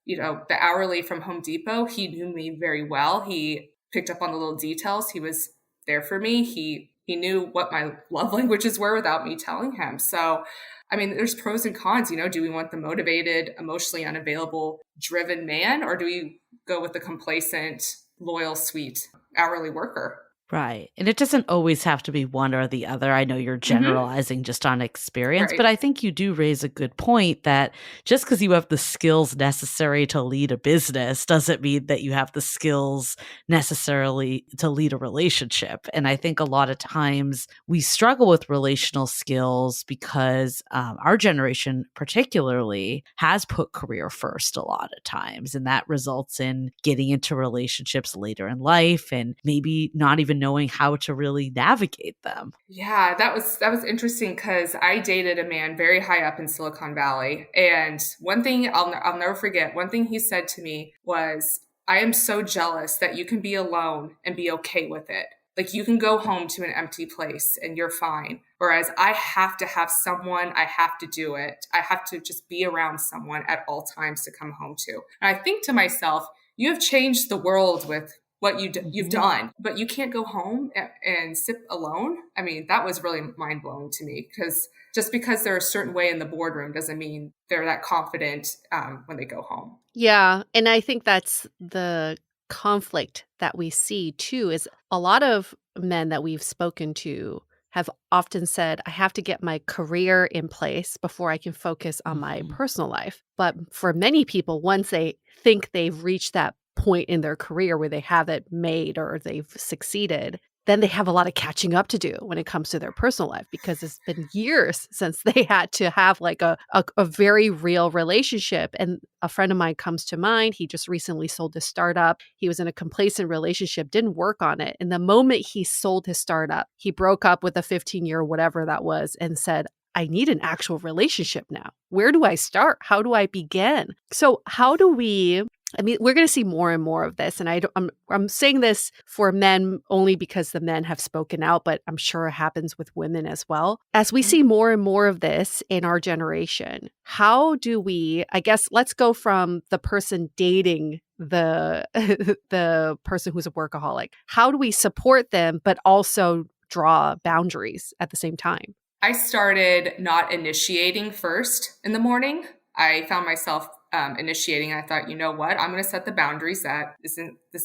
the hourly from Home Depot, he knew me very well. He picked up on the little details. He was there for me. He knew what my love languages were without me telling him. So, there's pros and cons, do we want the motivated, emotionally unavailable, driven man, or do we go with the complacent, loyal, sweet hourly worker? Right. And it doesn't always have to be one or the other. I know you're generalizing just on experience, Right. but I think you do raise a good point that just because you have the skills necessary to lead a business doesn't mean that you have the skills necessarily to lead a relationship. And I think a lot of times we struggle with relational skills because our generation particularly has put career first a lot of times. And that results in getting into relationships later in life and maybe not even knowing how to really navigate them. Yeah, that was interesting because I dated a man very high up in Silicon Valley, and one thing I'll never forget. One thing he said to me was, "I am so jealous that you can be alone and be okay with it. Like you can go home to an empty place and you're fine. Whereas I have to have someone. I have to do it. I have to just be around someone at all times to come home to." And I think to myself, you have changed the world with what you've done, but you can't go home and sit alone. That was really mind blowing to me, because just because they're a certain way in the boardroom doesn't mean they're that confident when they go home. Yeah. And I think that's the conflict that we see too, is a lot of men that we've spoken to have often said, I have to get my career in place before I can focus on my personal life. But for many people, once they think they've reached that point in their career where they have it made or they've succeeded, then they have a lot of catching up to do when it comes to their personal life, because it's been years since they had to have like a very real relationship. And a friend of mine comes to mind. He just recently sold his startup. He was in a complacent relationship, didn't work on it. And the moment he sold his startup, he broke up with a 15-year whatever that was and said, I need an actual relationship now. Where do I start? How do I begin? So how do we... we're going to see more and more of this. And I'm saying this for men only because the men have spoken out, but I'm sure it happens with women as well. As we see more and more of this in our generation, how do we, I guess, let's go from the person dating the the person who's a workaholic. How do we support them, but also draw boundaries at the same time? I started not initiating first in the morning. I found myself initiating. I thought, you know what? I'm going to set the boundaries that this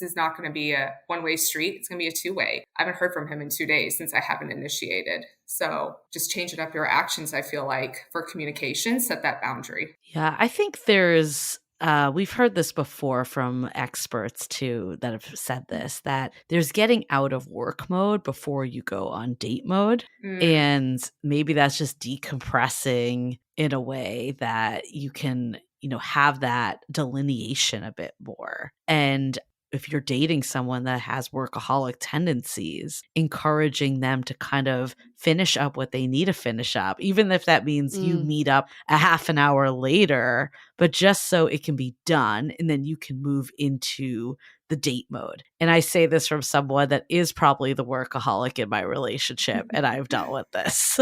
is not going to be a one-way street. It's going to be a two-way. I haven't heard from him in 2 days since I haven't initiated. So just changing up your actions, I feel like, for communication, set that boundary. Yeah, I think there's we've heard this before from experts too that have said this, that there's getting out of work mode before you go on date mode. And maybe that's just decompressing in a way that you can, have that delineation a bit more. And if you're dating someone that has workaholic tendencies, encouraging them to kind of finish up what they need to finish up, even if that means you meet up a half an hour later, but just so it can be done and then you can move into the date mode. And I say this from someone that is probably the workaholic in my relationship, and I've dealt with this.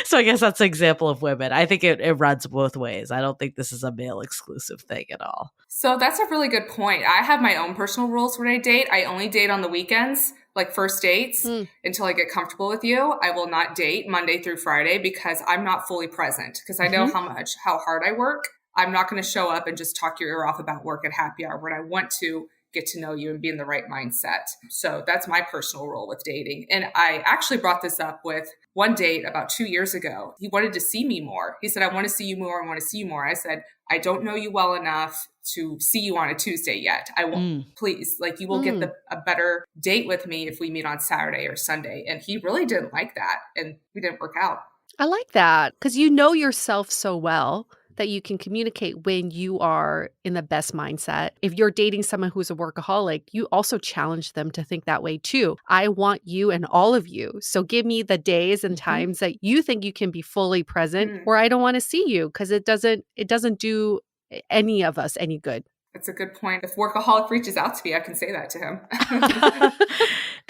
So I guess that's an example of women. I think it runs both ways. I don't think this is a male exclusive thing at all. So that's a really good point. I have my own personal rules when I date. I only date on the weekends, like first dates, until I get comfortable with you. I will not date Monday through Friday because I'm not fully present, because I know how hard I work. I'm not going to show up and just talk your ear off about work at happy hour when I want to get to know you and be in the right mindset. So that's my personal rule with dating. And I actually brought this up with one date about 2 years ago. He wanted to see me more. He said, I want to see you more. I want to see you more. I said, I don't know you well enough to see you on a Tuesday yet. I won't, please. Like, you will get a better date with me if we meet on Saturday or Sunday. And he really didn't like that. And we didn't work out. I like that because you know yourself so well that you can communicate when you are in the best mindset. If you're dating someone who's a workaholic, you also challenge them to think that way too. I want you and all of you. So give me the days and times that you think you can be fully present, or I don't want to see you because it doesn't do any of us any good. That's a good point. If Workaholic reaches out to me, I can say that to him.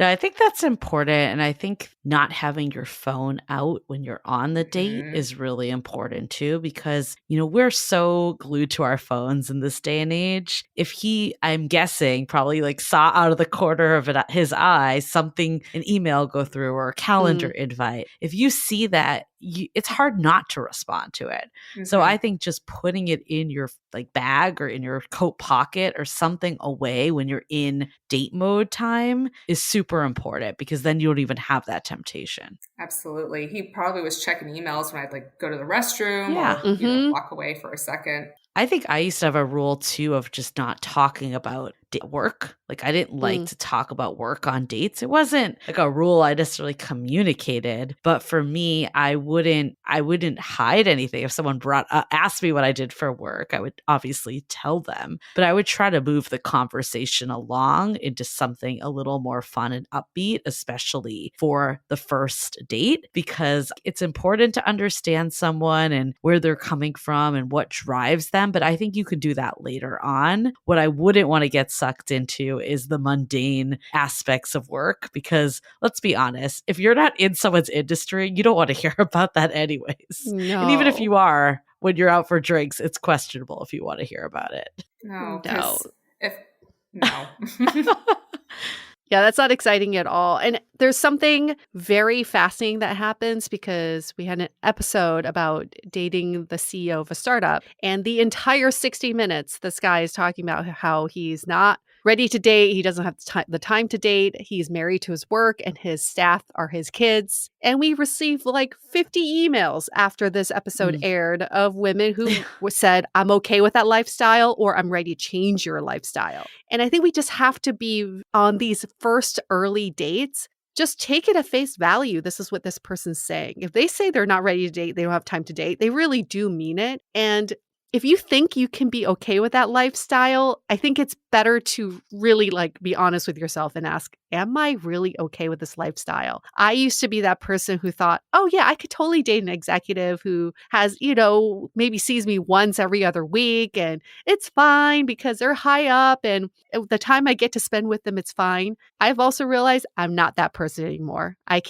No, I think that's important. And I think not having your phone out when you're on the date is really important too, because, we're so glued to our phones in this day and age. If he, I'm guessing, probably like saw out of the corner of his eye something, an email go through or a calendar invite, if you see that, it's hard not to respond to it. So I think just putting it in your bag or in your coat pocket or something away when you're in date mode time is super important, because then you don't even have that temptation. Absolutely. He probably was checking emails when I'd go to the restroom or walk away for a second. I think I used to have a rule too of just not talking about work. I didn't like to talk about work on dates. It wasn't a rule I necessarily communicated, but for me, I wouldn't hide anything. If someone asked me what I did for work, I would obviously tell them, but I would try to move the conversation along into something a little more fun and upbeat, especially for the first date, because it's important to understand someone and where they're coming from and what drives them. But I think you can do that later on. What I wouldn't want to get sucked into is the mundane aspects of work, because let's be honest, if you're not in someone's industry, you don't want to hear about that anyways. No. And even if you are, when you're out for drinks, it's questionable if you want to hear about it. No. Yeah, that's not exciting at all. And there's something very fascinating that happens, because we had an episode about dating the CEO of a startup, and the entire 60 minutes, this guy is talking about how he's not ready to date. He doesn't have the time to date. He's married to his work, and his staff are his kids. And we received 50 emails after this episode aired of women who said, I'm okay with that lifestyle, or I'm ready to change your lifestyle. And I think we just have to be on these first early dates. Just take it at face value. This is what this person's saying. If they say they're not ready to date, they don't have time to date, they really do mean it. And if you think you can be okay with that lifestyle, I think it's better to really be honest with yourself and ask, am I really okay with this lifestyle? I used to be that person who thought, oh yeah, I could totally date an executive who has, maybe sees me once every other week, and it's fine because they're high up and the time I get to spend with them, it's fine. I've also realized I'm not that person anymore. I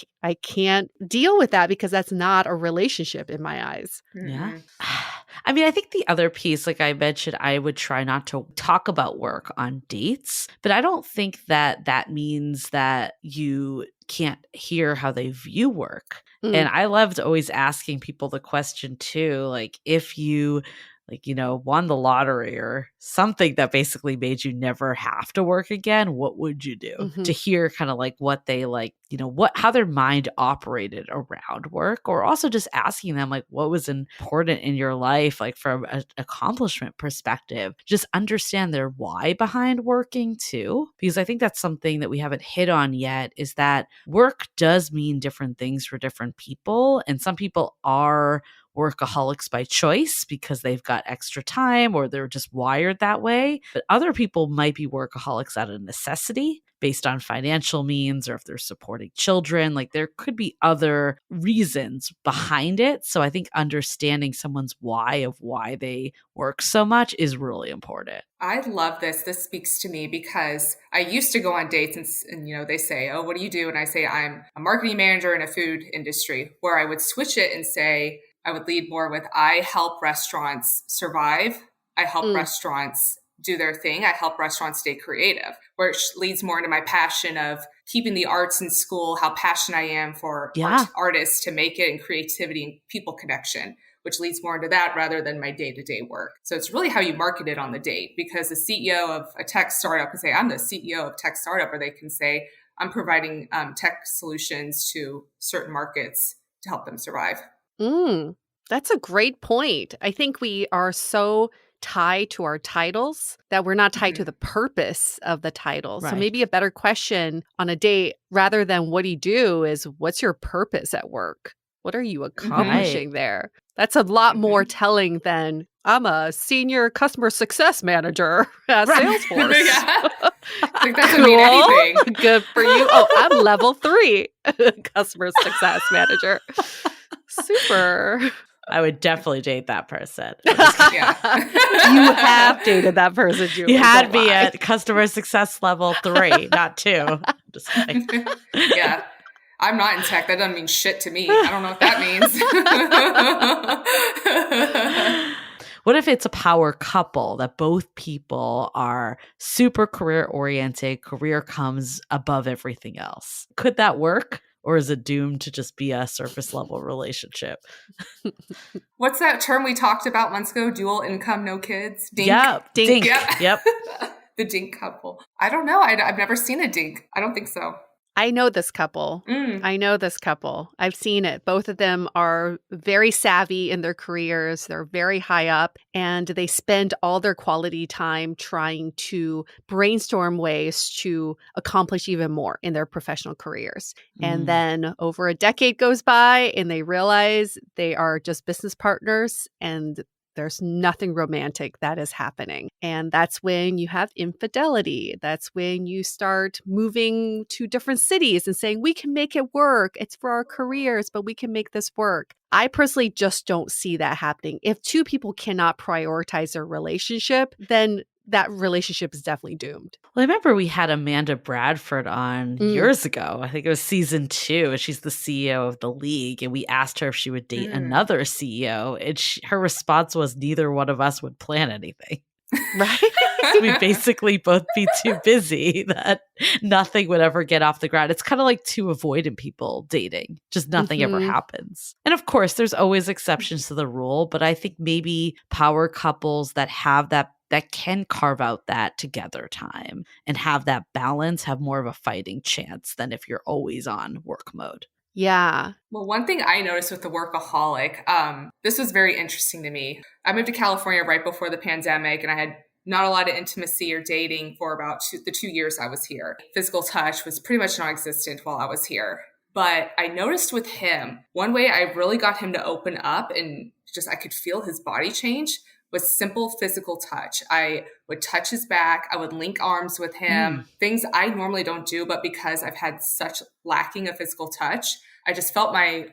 can't deal with that, because that's not a relationship in my eyes. Yeah. I mean, I think the other piece, like I mentioned, I would try not to talk about work on dates, but I don't think that means that you can't hear how they view work. And I loved always asking people the question too, if you won the lottery or something that basically made you never have to work again, what would you do? To hear kind of what they how their mind operated around work, or also just asking them what was important in your life, from an accomplishment perspective, just understand their why behind working too. Because I think that's something that we haven't hit on yet, is that work does mean different things for different people. And some people are workaholics by choice because they've got extra time or they're just wired that way. But other people might be workaholics out of necessity based on financial means, or if they're supporting children. There could be other reasons behind it. So I think understanding someone's why of why they work so much is really important. I love this. This speaks to me because I used to go on dates and they say, oh, what do you do? And I say, I'm a marketing manager in a food industry, where I would switch it and say, I would lead more with, I help restaurants survive. I help restaurants do their thing. I help restaurants stay creative, which leads more into my passion of keeping the arts in school, how passionate I am for artists to make it, and creativity and people connection, which leads more into that rather than my day-to-day work. So it's really how you market it on the date, because the CEO of a tech startup can say, I'm the CEO of tech startup, or they can say, I'm providing tech solutions to certain markets to help them survive. That's a great point. I think we are so tied to our titles that we're not tied to the purpose of the title. Right. So maybe a better question on a date, rather than what do you do, is what's your purpose at work? What are you Right. accomplishing there? That's a lot more telling than I'm a senior customer success manager at Salesforce. Yeah. Like, that doesn't mean anything. Good for you. Oh, I'm level 3 customer success manager. Super. I would definitely date that person. Yeah. You have dated that person, Julie. You had don't me lie. at customer success level 3, not 2. Just kidding. Yeah. I'm not in tech. That doesn't mean shit to me. I don't know what that means. What if it's a power couple that both people are super career oriented, career comes above everything else? Could that work? Or is it doomed to just be a surface level relationship? What's that term we talked about months ago? Dual income, no kids? Dink? Yep. Dink. Yep. Yep. The dink couple. I don't know. I've never seen a dink. I don't think so. I know this couple. I know this couple. I've seen it. Both of them are very savvy in their careers. They're very high up, and they spend all their quality time trying to brainstorm ways to accomplish even more in their professional careers. And then over a decade goes by, and they realize they are just business partners, and there's nothing romantic that is happening. And that's when you have infidelity. That's when you start moving to different cities and saying, we can make it work. It's for our careers, but we can make this work. I personally just don't see that happening. If two people cannot prioritize their relationship, then that relationship is definitely doomed. Well, I remember we had Amanda Bradford on years ago. I think it was season 2. And she's the CEO of the league. And we asked her if she would date another CEO. And her response was, neither one of us would plan anything. Right? We'd basically both be too busy that nothing would ever get off the ground. It's kind of like two avoidant people dating. Just nothing ever happens. And of course, there's always exceptions to the rule. But I think maybe power couples that have that can carve out that together time and have that balance have more of a fighting chance than if you're always on work mode. Yeah. Well, one thing I noticed with the workaholic, this was very interesting to me. I moved to California right before the pandemic, and I had not a lot of intimacy or dating for about the 2 years I was here. Physical touch was pretty much non-existent while I was here. But I noticed with him, one way I really got him to open up and just I could feel his body change was simple physical touch. I would touch his back. I would link arms with him, things I normally don't do, but because I've had such lacking of physical touch, I just felt my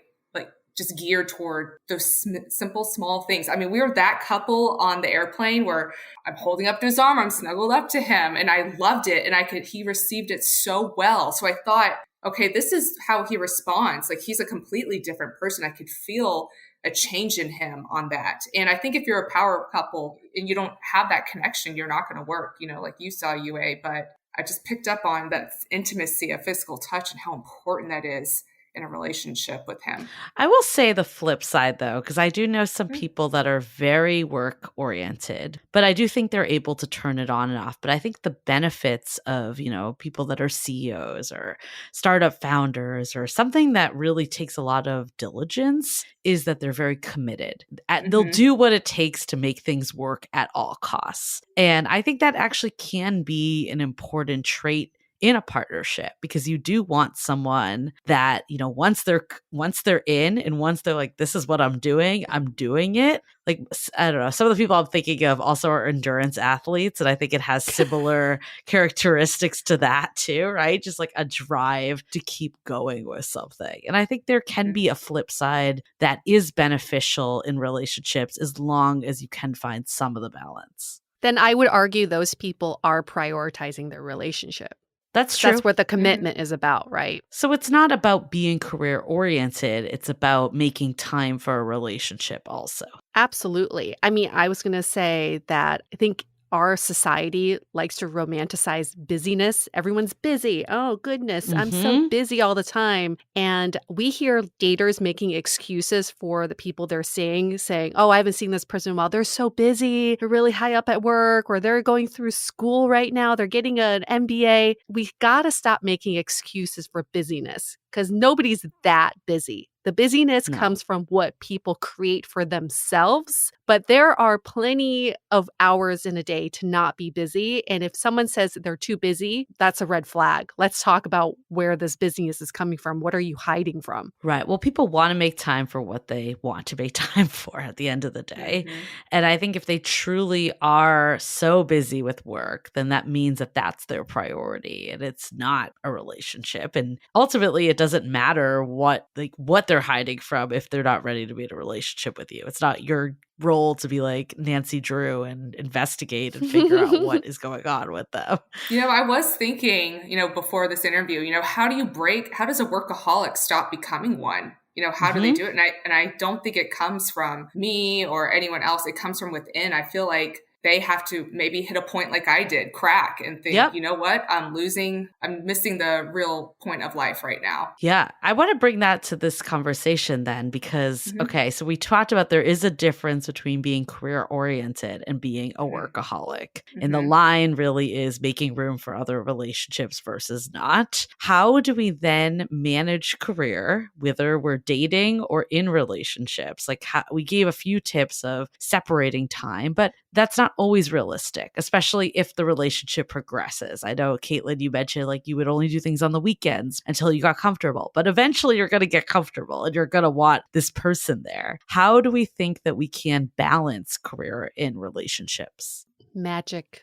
just geared toward those simple, small things. I mean, we were that couple on the airplane where I'm holding up to his arm, I'm snuggled up to him, and I loved it. And he received it so well. So I thought, okay, this is how he responds. Like, he's a completely different person. I could feel a change in him on that. And I think if you're a power couple and you don't have that connection, you're not going to work, like you saw, UA. But I just picked up on that intimacy of physical touch and how important that is in a relationship with him. I will say the flip side, though, because I do know some people that are very work oriented, but I do think they're able to turn it on and off. But I think the benefits of, people that are CEOs or startup founders or something that really takes a lot of diligence is that they're very committed. They'll do what it takes to make things work at all costs. And I think that actually can be an important trait in a partnership, because you do want someone that, once they're in and once they're like, this is what I'm doing it. Like, I don't know, some of the people I'm thinking of also are endurance athletes. And I think it has similar characteristics to that too, right? Just like a drive to keep going with something. And I think there can be a flip side that is beneficial in relationships as long as you can find some of the balance. Then I would argue those people are prioritizing their relationship. That's true. That's what the commitment is about, right? So it's not about being career oriented. It's about making time for a relationship also. Absolutely. I mean, I was going to say that I think our society likes to romanticize busyness. Everyone's busy. Oh, goodness, I'm so busy all the time. And we hear daters making excuses for the people they're seeing, saying, oh, I haven't seen this person in a while. They're so busy. They're really high up at work, or they're going through school right now. They're getting an MBA. We got to stop making excuses for busyness, because nobody's that busy. The busyness No. comes from what people create for themselves. But there are plenty of hours in a day to not be busy. And if someone says that they're too busy, that's a red flag. Let's talk about where this busyness is coming from. What are you hiding from? Right. Well, people want to make time for what they want to make time for at the end of the day. Mhm. And I think if they truly are so busy with work, then that means that that's their priority and it's not a relationship. And ultimately, it doesn't matter what they're hiding from if they're not ready to be in a relationship with you. It's not your role to be like Nancy Drew and investigate and figure out what is going on with them. I was thinking, before this interview, how does a workaholic stop becoming one? How do they do it? And I don't think it comes from me or anyone else. It comes from within. I feel like they have to maybe hit a point like I did, crack and think, Yep. you know what? I'm missing the real point of life right now. Yeah, I want to bring that to this conversation then because, okay, so we talked about there is a difference between being career oriented and being a workaholic. And the line really is making room for other relationships versus not. How do we then manage career, whether we're dating or in relationships? Like we gave a few tips of separating time, but that's not always realistic, especially if the relationship progresses. I know, Caitlin, you mentioned like you would only do things on the weekends until you got comfortable, but eventually you're going to get comfortable and you're going to want this person there. How do we think that we can balance career in relationships? Magic.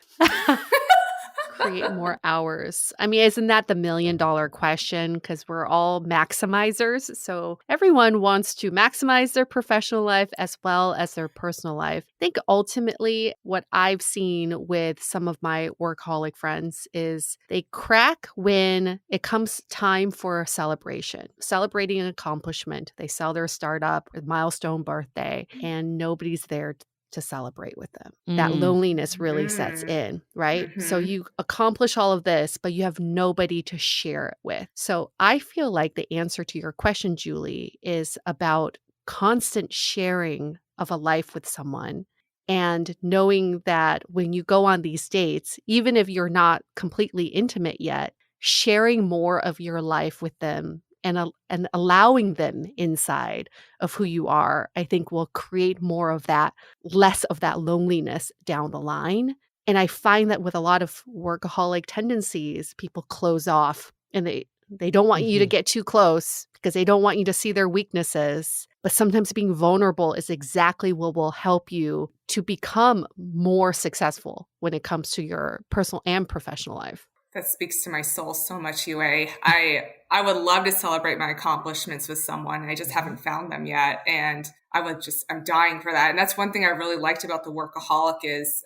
Create more hours. I mean, isn't that the $1 million question? Because we're all maximizers. So everyone wants to maximize their professional life as well as their personal life. I think ultimately what I've seen with some of my workaholic friends is they crack when it comes time for a celebration, celebrating an accomplishment. They sell their startup, a milestone birthday, and nobody's there to celebrate with them. That loneliness really sets in, right? So you accomplish all of this, but you have nobody to share it with. So I feel like the answer to your question, Julie, is about constant sharing of a life with someone and knowing that when you go on these dates, even if you're not completely intimate yet, sharing more of your life with them and allowing them inside of who you are, I think will create more of that, less of that loneliness down the line. And I find that with a lot of workaholic tendencies, people close off and they don't want you to get too close because they don't want you to see their weaknesses. But sometimes being vulnerable is exactly what will help you to become more successful when it comes to your personal and professional life. That speaks to my soul so much, Yue. I would love to celebrate my accomplishments with someone. I just haven't found them yet. And I'm dying for that. And that's one thing I really liked about the workaholic is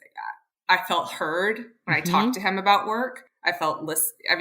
I felt heard when I talked to him about work. I felt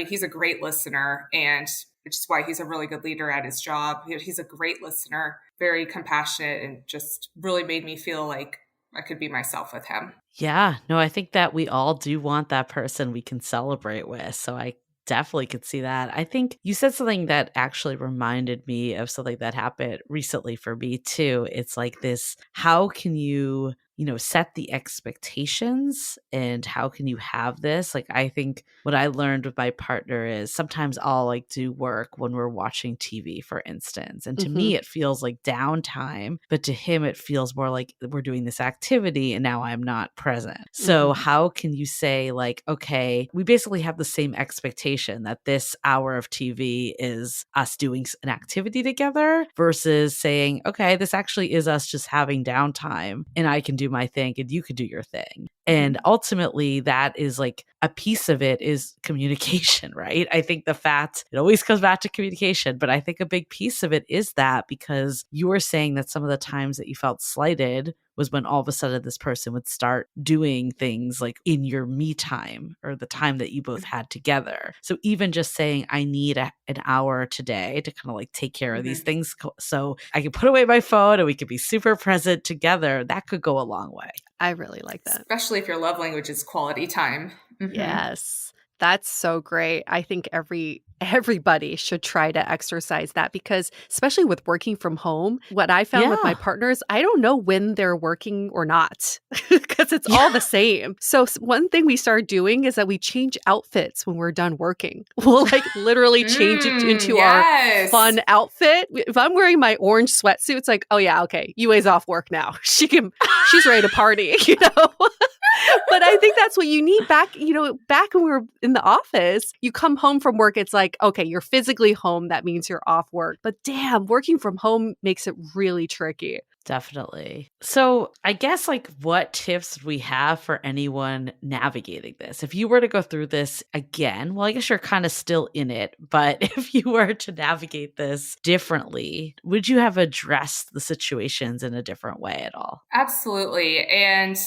he's a great listener, and which is why he's a really good leader at his job. He's a great listener, very compassionate, and just really made me feel like I could be myself with him. Yeah, no, I think that we all do want that person we can celebrate with. So I definitely could see that. I think you said something that actually reminded me of something that happened recently for me too. It's like this, how can you set the expectations and how can you have this? Like, I think what I learned with my partner is sometimes I'll like do work when we're watching TV, for instance. And to me, it feels like downtime, but to him, it feels more like we're doing this activity and now I'm not present. So how can you say like, okay, we basically have the same expectation that this hour of TV is us doing an activity together versus saying, okay, this actually is us just having downtime and I can do my thing and you could do your thing. And ultimately that is like a piece of it is communication, right? I think the fact it always comes back to communication, but I think a big piece of it is that because you were saying that some of the times that you felt slighted was when all of a sudden this person would start doing things like in your me time or the time that you both had together. So even just saying, I need an hour today to kind of like take care of these things so I can put away my phone and we can be super present together, that could go a long way. I really like that. Especially if your love language is quality time. Yes. That's so great. I think everybody should try to exercise that, because especially with working from home, what I found with my partners, I don't know when they're working or not because it's all the same. So one thing we started doing is that we change outfits when we're done working. We'll like literally change it into our fun outfit. If I'm wearing my orange sweatsuit, it's like, oh yeah, okay, Yue's off work now. She's ready to party, you know? But I think that's what you need back when we were in the office. You come home from work, it's like, okay, you're physically home. That means you're off work. But damn, working from home makes it really tricky. Definitely. So I guess like what tips do we have for anyone navigating this? If you were to go through this again, well, I guess you're kind of still in it, but if you were to navigate this differently, would you have addressed the situations in a different way at all? Absolutely. And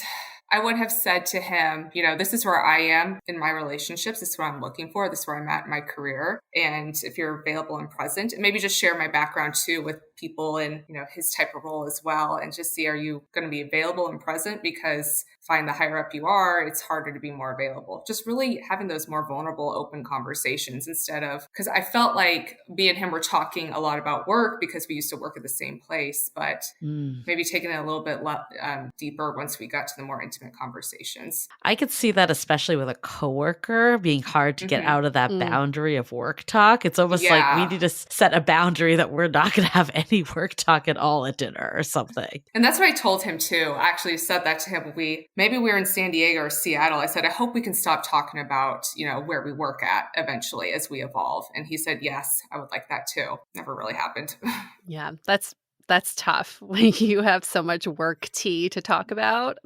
I would have said to him, this is where I am in my relationships. This is what I'm looking for. This is where I'm at in my career. And if you're available and present, and maybe just share my background too with people in, his type of role as well. And just see, are you going to be available and present? Because find the higher up you are, it's harder to be more available. Just really having those more vulnerable, open conversations instead of, because I felt like me and him were talking a lot about work because we used to work at the same place, but maybe taking it a little bit deeper once we got to the more intimate conversations. I could see that, especially with a coworker, being hard to get out of that boundary of work talk. It's almost like we need to set a boundary that we're not going to have any work talk at all at dinner or something. And that's what I told him too. I actually said that to him when maybe we were in San Diego or Seattle. I said, I hope we can stop talking about, where we work at eventually as we evolve. And he said, yes, I would like that too. Never really happened. Yeah, that's tough when you have so much work tea to talk about.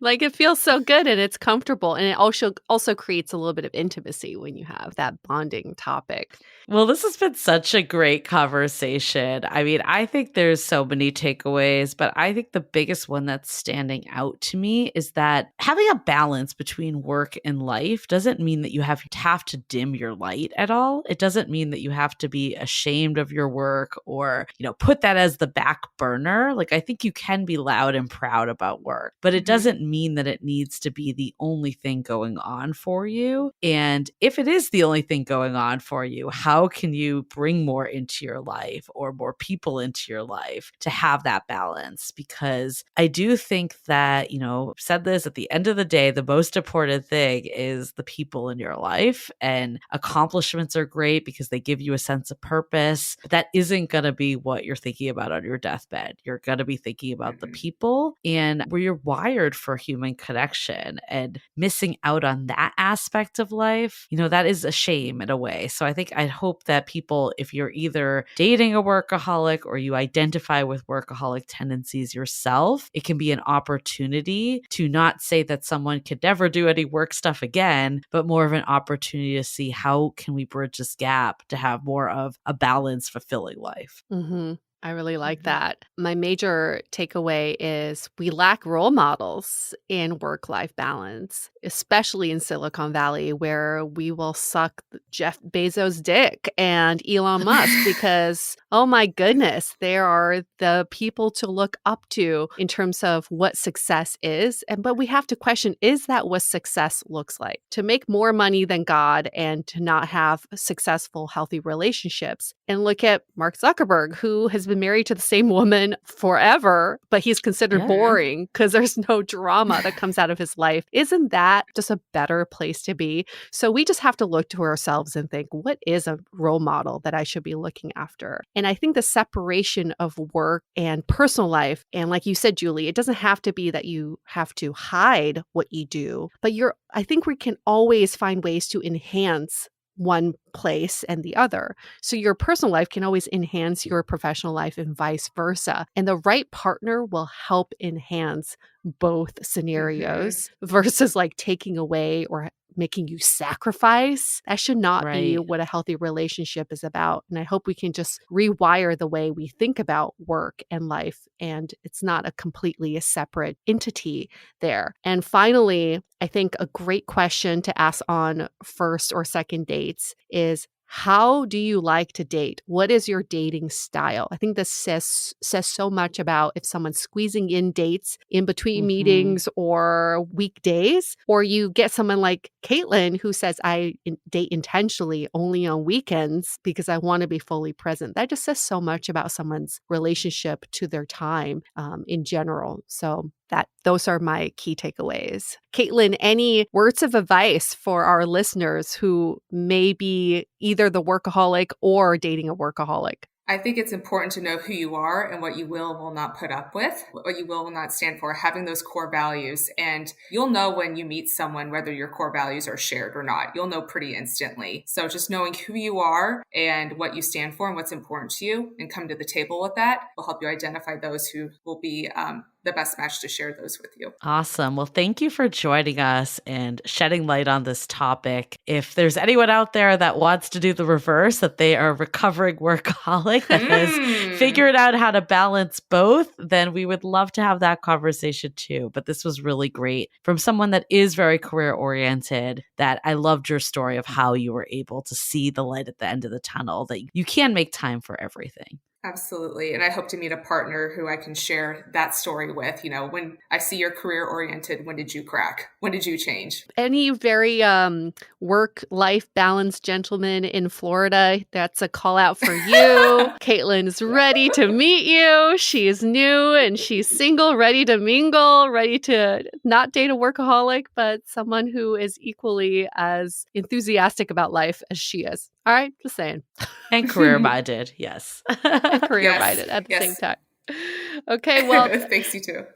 Like it feels so good and it's comfortable. And it also creates a little bit of intimacy when you have that bonding topic. Well, this has been such a great conversation. I mean, I think there's so many takeaways, but I think the biggest one that's standing out to me is that having a balance between work and life doesn't mean that you have to dim your light at all. It doesn't mean that you have to be ashamed of your work or, put that as the back burner. Like, I think you can be loud and proud about work, but it doesn't mean that it needs to be the only thing going on for you. And if it is the only thing going on for you, how can you bring more into your life or more people into your life to have that balance? Because I do think that, I've said this, at the end of the day, the most important thing is the people in your life, and accomplishments are great because they give you a sense of purpose, but that isn't going to be what you're thinking about on your deathbed. You're going to be thinking about the people and where you're wired for human connection, and missing out on that aspect of life, that is a shame in a way. So I hope that people, if you're either dating a workaholic or you identify with workaholic tendencies yourself, it can be an opportunity to not say that someone could never do any work stuff again, but more of an opportunity to see how can we bridge this gap to have more of a balanced, fulfilling life. Mm-hmm. I really like that. My major takeaway is we lack role models in work-life balance, especially in Silicon Valley, where we will suck Jeff Bezos' dick and Elon Musk because, oh my goodness, they are the people to look up to in terms of what success is. But we have to question, is that what success looks like? To make more money than God and to not have successful, healthy relationships. And look at Mark Zuckerberg, who has been married to the same woman forever, but he's considered boring because there's no drama that comes out of his life. Isn't that just a better place to be? So we just have to look to ourselves and think, what is a role model that I should be looking after? And I think the separation of work and personal life, and like you said, Julie, it doesn't have to be that you have to hide what you do, but I think we can always find ways to enhance one place and the other. So your personal life can always enhance your professional life and vice versa. And the right partner will help enhance both scenarios versus like taking away or making you sacrifice. That should not be what a healthy relationship is about. And I hope we can just rewire the way we think about work and life. And it's not a completely separate entity there. And finally, I think a great question to ask on first or second dates is, How do you like to date? What is your dating style? I think this says so much about if someone's squeezing in dates in between meetings or weekdays, or you get someone like Caitlin who says, I date intentionally only on weekends because I want to be fully present. That just says so much about someone's relationship to their time in general. So those are my key takeaways. Caitlin, any words of advice for our listeners who may be either the workaholic or dating a workaholic? I think it's important to know who you are and what you will and will not put up with, what you will not stand for, having those core values. And you'll know when you meet someone whether your core values are shared or not. You'll know pretty instantly. So just knowing who you are and what you stand for and what's important to you and come to the table with that will help you identify those who will be the best match to share those with you. Awesome. Well, thank you for joining us and shedding light on this topic. If there's anyone out there that wants to do the reverse, that they are a recovering workaholic that has figured out how to balance both, then we would love to have that conversation too. But this was really great from someone that is very career oriented, that I loved your story of how you were able to see the light at the end of the tunnel, that you can make time for everything. Absolutely. And I hope to meet a partner who I can share that story with. You know, when I see you're career oriented, when did you crack? When did you change? Any very work-life balance gentleman in Florida, that's a call out for you. Caitlin's ready to meet you. She is new and she's single, ready to mingle, ready to not date a workaholic, but someone who is equally as enthusiastic about life as she is. All right, just saying. And career-minded, yes. Career-minded at the same time. Okay, well. Thanks, you too.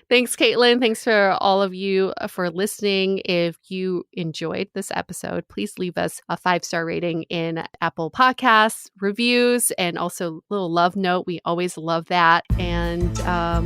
Thanks, Caitlin. Thanks for all of you for listening. If you enjoyed this episode, please leave us a 5-star rating in Apple Podcasts, reviews, and also a little love note. We always love that. And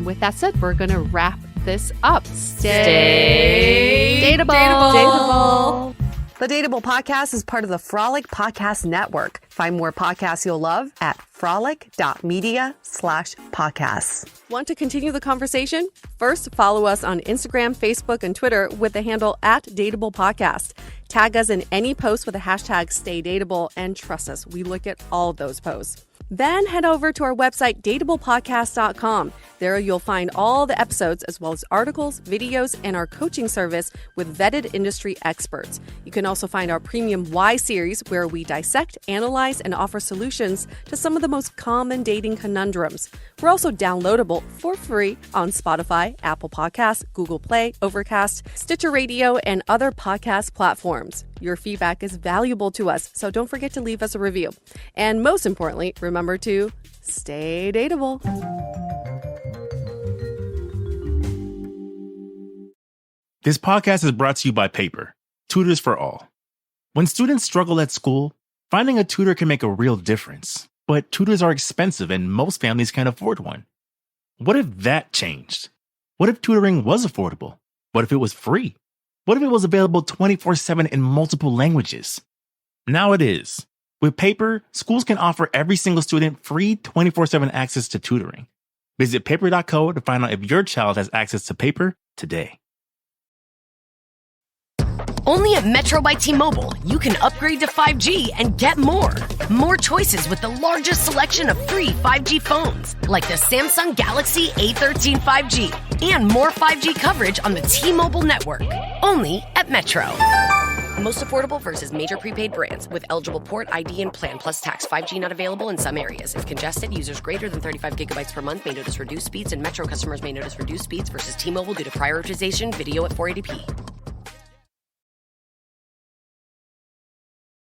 with that said, we're going to wrap this up. Stay dateable. Dateable. The Dateable Podcast is part of the Frolic Podcast Network. Find more podcasts you'll love at frolic.media/podcasts. Want to continue the conversation? First, follow us on Instagram, Facebook, and Twitter with the handle @DateablePodcast. Tag us in any post with the hashtag StayDateable, and trust us, we look at all of those posts. Then head over to our website, dateablepodcast.com. There you'll find all the episodes as well as articles, videos, and our coaching service with vetted industry experts. You can also find our premium Why series where we dissect, analyze, and offer solutions to some of the most common dating conundrums. We're also downloadable for free on Spotify, Apple Podcasts, Google Play, Overcast, Stitcher Radio, and other podcast platforms. Your feedback is valuable to us, so don't forget to leave us a review. And most importantly, remember to stay dateable. This podcast is brought to you by Paper, Tutors for All. When students struggle at school, finding a tutor can make a real difference. But tutors are expensive and most families can't afford one. What if that changed? What if tutoring was affordable? What if it was free? What if it was available 24/7 in multiple languages? Now it is. With Paper, schools can offer every single student free 24/7 access to tutoring. Visit paper.co to find out if your child has access to Paper today. Only at Metro by T-Mobile, you can upgrade to 5G and get more. More choices with the largest selection of free 5G phones, like the Samsung Galaxy A13 5G. And more 5G coverage on the T-Mobile network. Only at Metro. Most affordable versus major prepaid brands with eligible port ID and plan plus tax. 5G not available in some areas. If congested, users greater than 35 gigabytes per month may notice reduced speeds, and Metro customers may notice reduced speeds versus T-Mobile due to prioritization video at 480p.